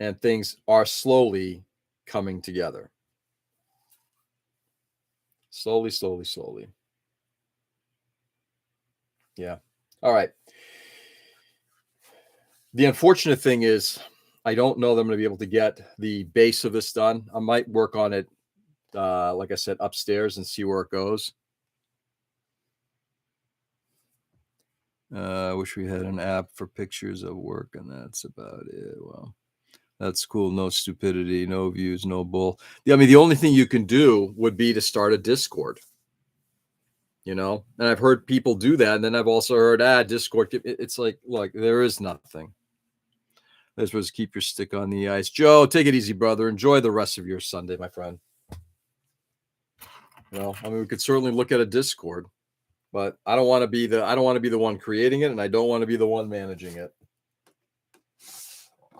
and things are slowly coming together. Slowly. Yeah. All right. The unfortunate thing is I don't know that I'm going to be able to get the base of this done. I might work on it, like I said, upstairs and see where it goes. I wish we had an app for pictures of work, and that's about it. Well, that's cool. No stupidity, no views, no bull. I mean, the only thing you can do would be to start a Discord. you know, and I've heard people do that. And then I've also heard, Discord. It's like, look, there is nothing. This was keep your stick on the ice. Joe, take it easy, brother. Enjoy the rest of your Sunday, my friend. You know, I mean, we could certainly look at a Discord, but I don't want to be the one creating it, and I don't want to be the one managing it.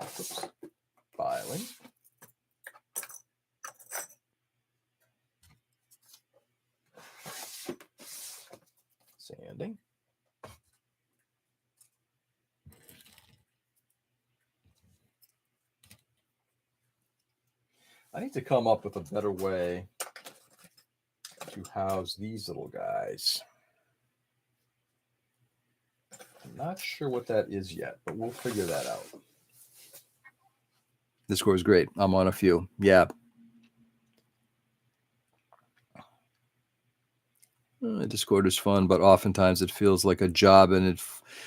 Oops. Filing. Sanding. I need to come up with a better way to house these little guys. I'm not sure what that is yet, but we'll figure that out. This score is great. I'm on a few. Yeah. Discord is fun, but oftentimes it feels like a job and it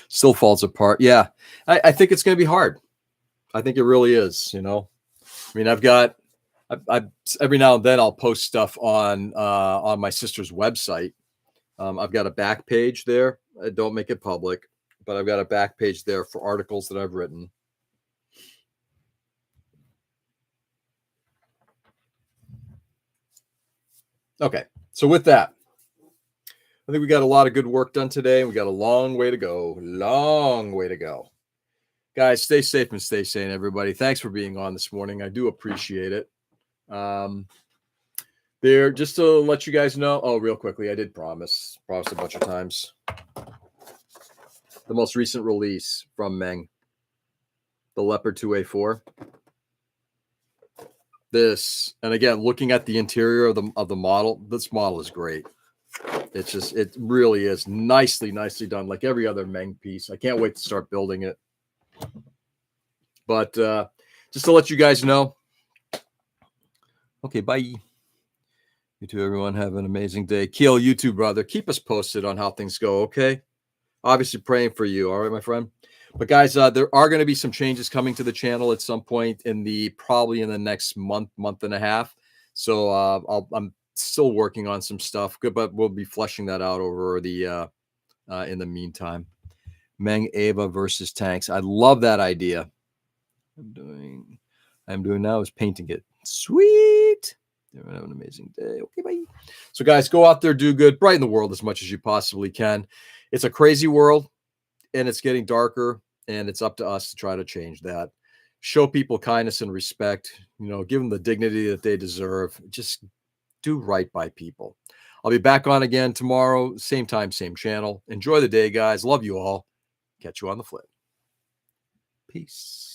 still falls apart. Yeah. I think it's going to be hard. I think it really is, you know. I mean, I every now and then I'll post stuff on my sister's website. I've got a back page there. I don't make it public, but I've got a back page there for articles that I've written. Okay, so with that, I think we got a lot of good work done today, and we got a long way to go. Long way to go. Guys, stay safe and stay sane, everybody. Thanks for being on this morning. I do appreciate it. There, just to let you guys know, real quickly, I did promise a bunch of times. The most recent release from Meng, the Leopard 2A4. This, and again, looking at the interior of the model, this model is great. It really is nicely done, like every other Meng piece. I can't wait to start building it. But just to let you guys know. Okay, bye. You too, everyone. Have an amazing day. Keel, you too, brother. Keep us posted on how things go, okay? Obviously praying for you, all right, my friend? But guys, there are going to be some changes coming to the channel at some point probably in the next month and a half. So I'm still working on some stuff, but we'll be fleshing that out over the in the meantime. Meng Ava versus tanks. I love that idea. I'm doing now is painting it. Sweet. Have an amazing day. Okay, bye. So guys, go out there, do good, brighten the world as much as you possibly can. It's a crazy world, and it's getting darker, and it's up to us to try to change that. Show people kindness and respect, you know, give them the dignity that they deserve. Just do right by people. I'll be back on again tomorrow, same time, same channel. Enjoy the day, guys. Love you all. Catch you on the flip. Peace.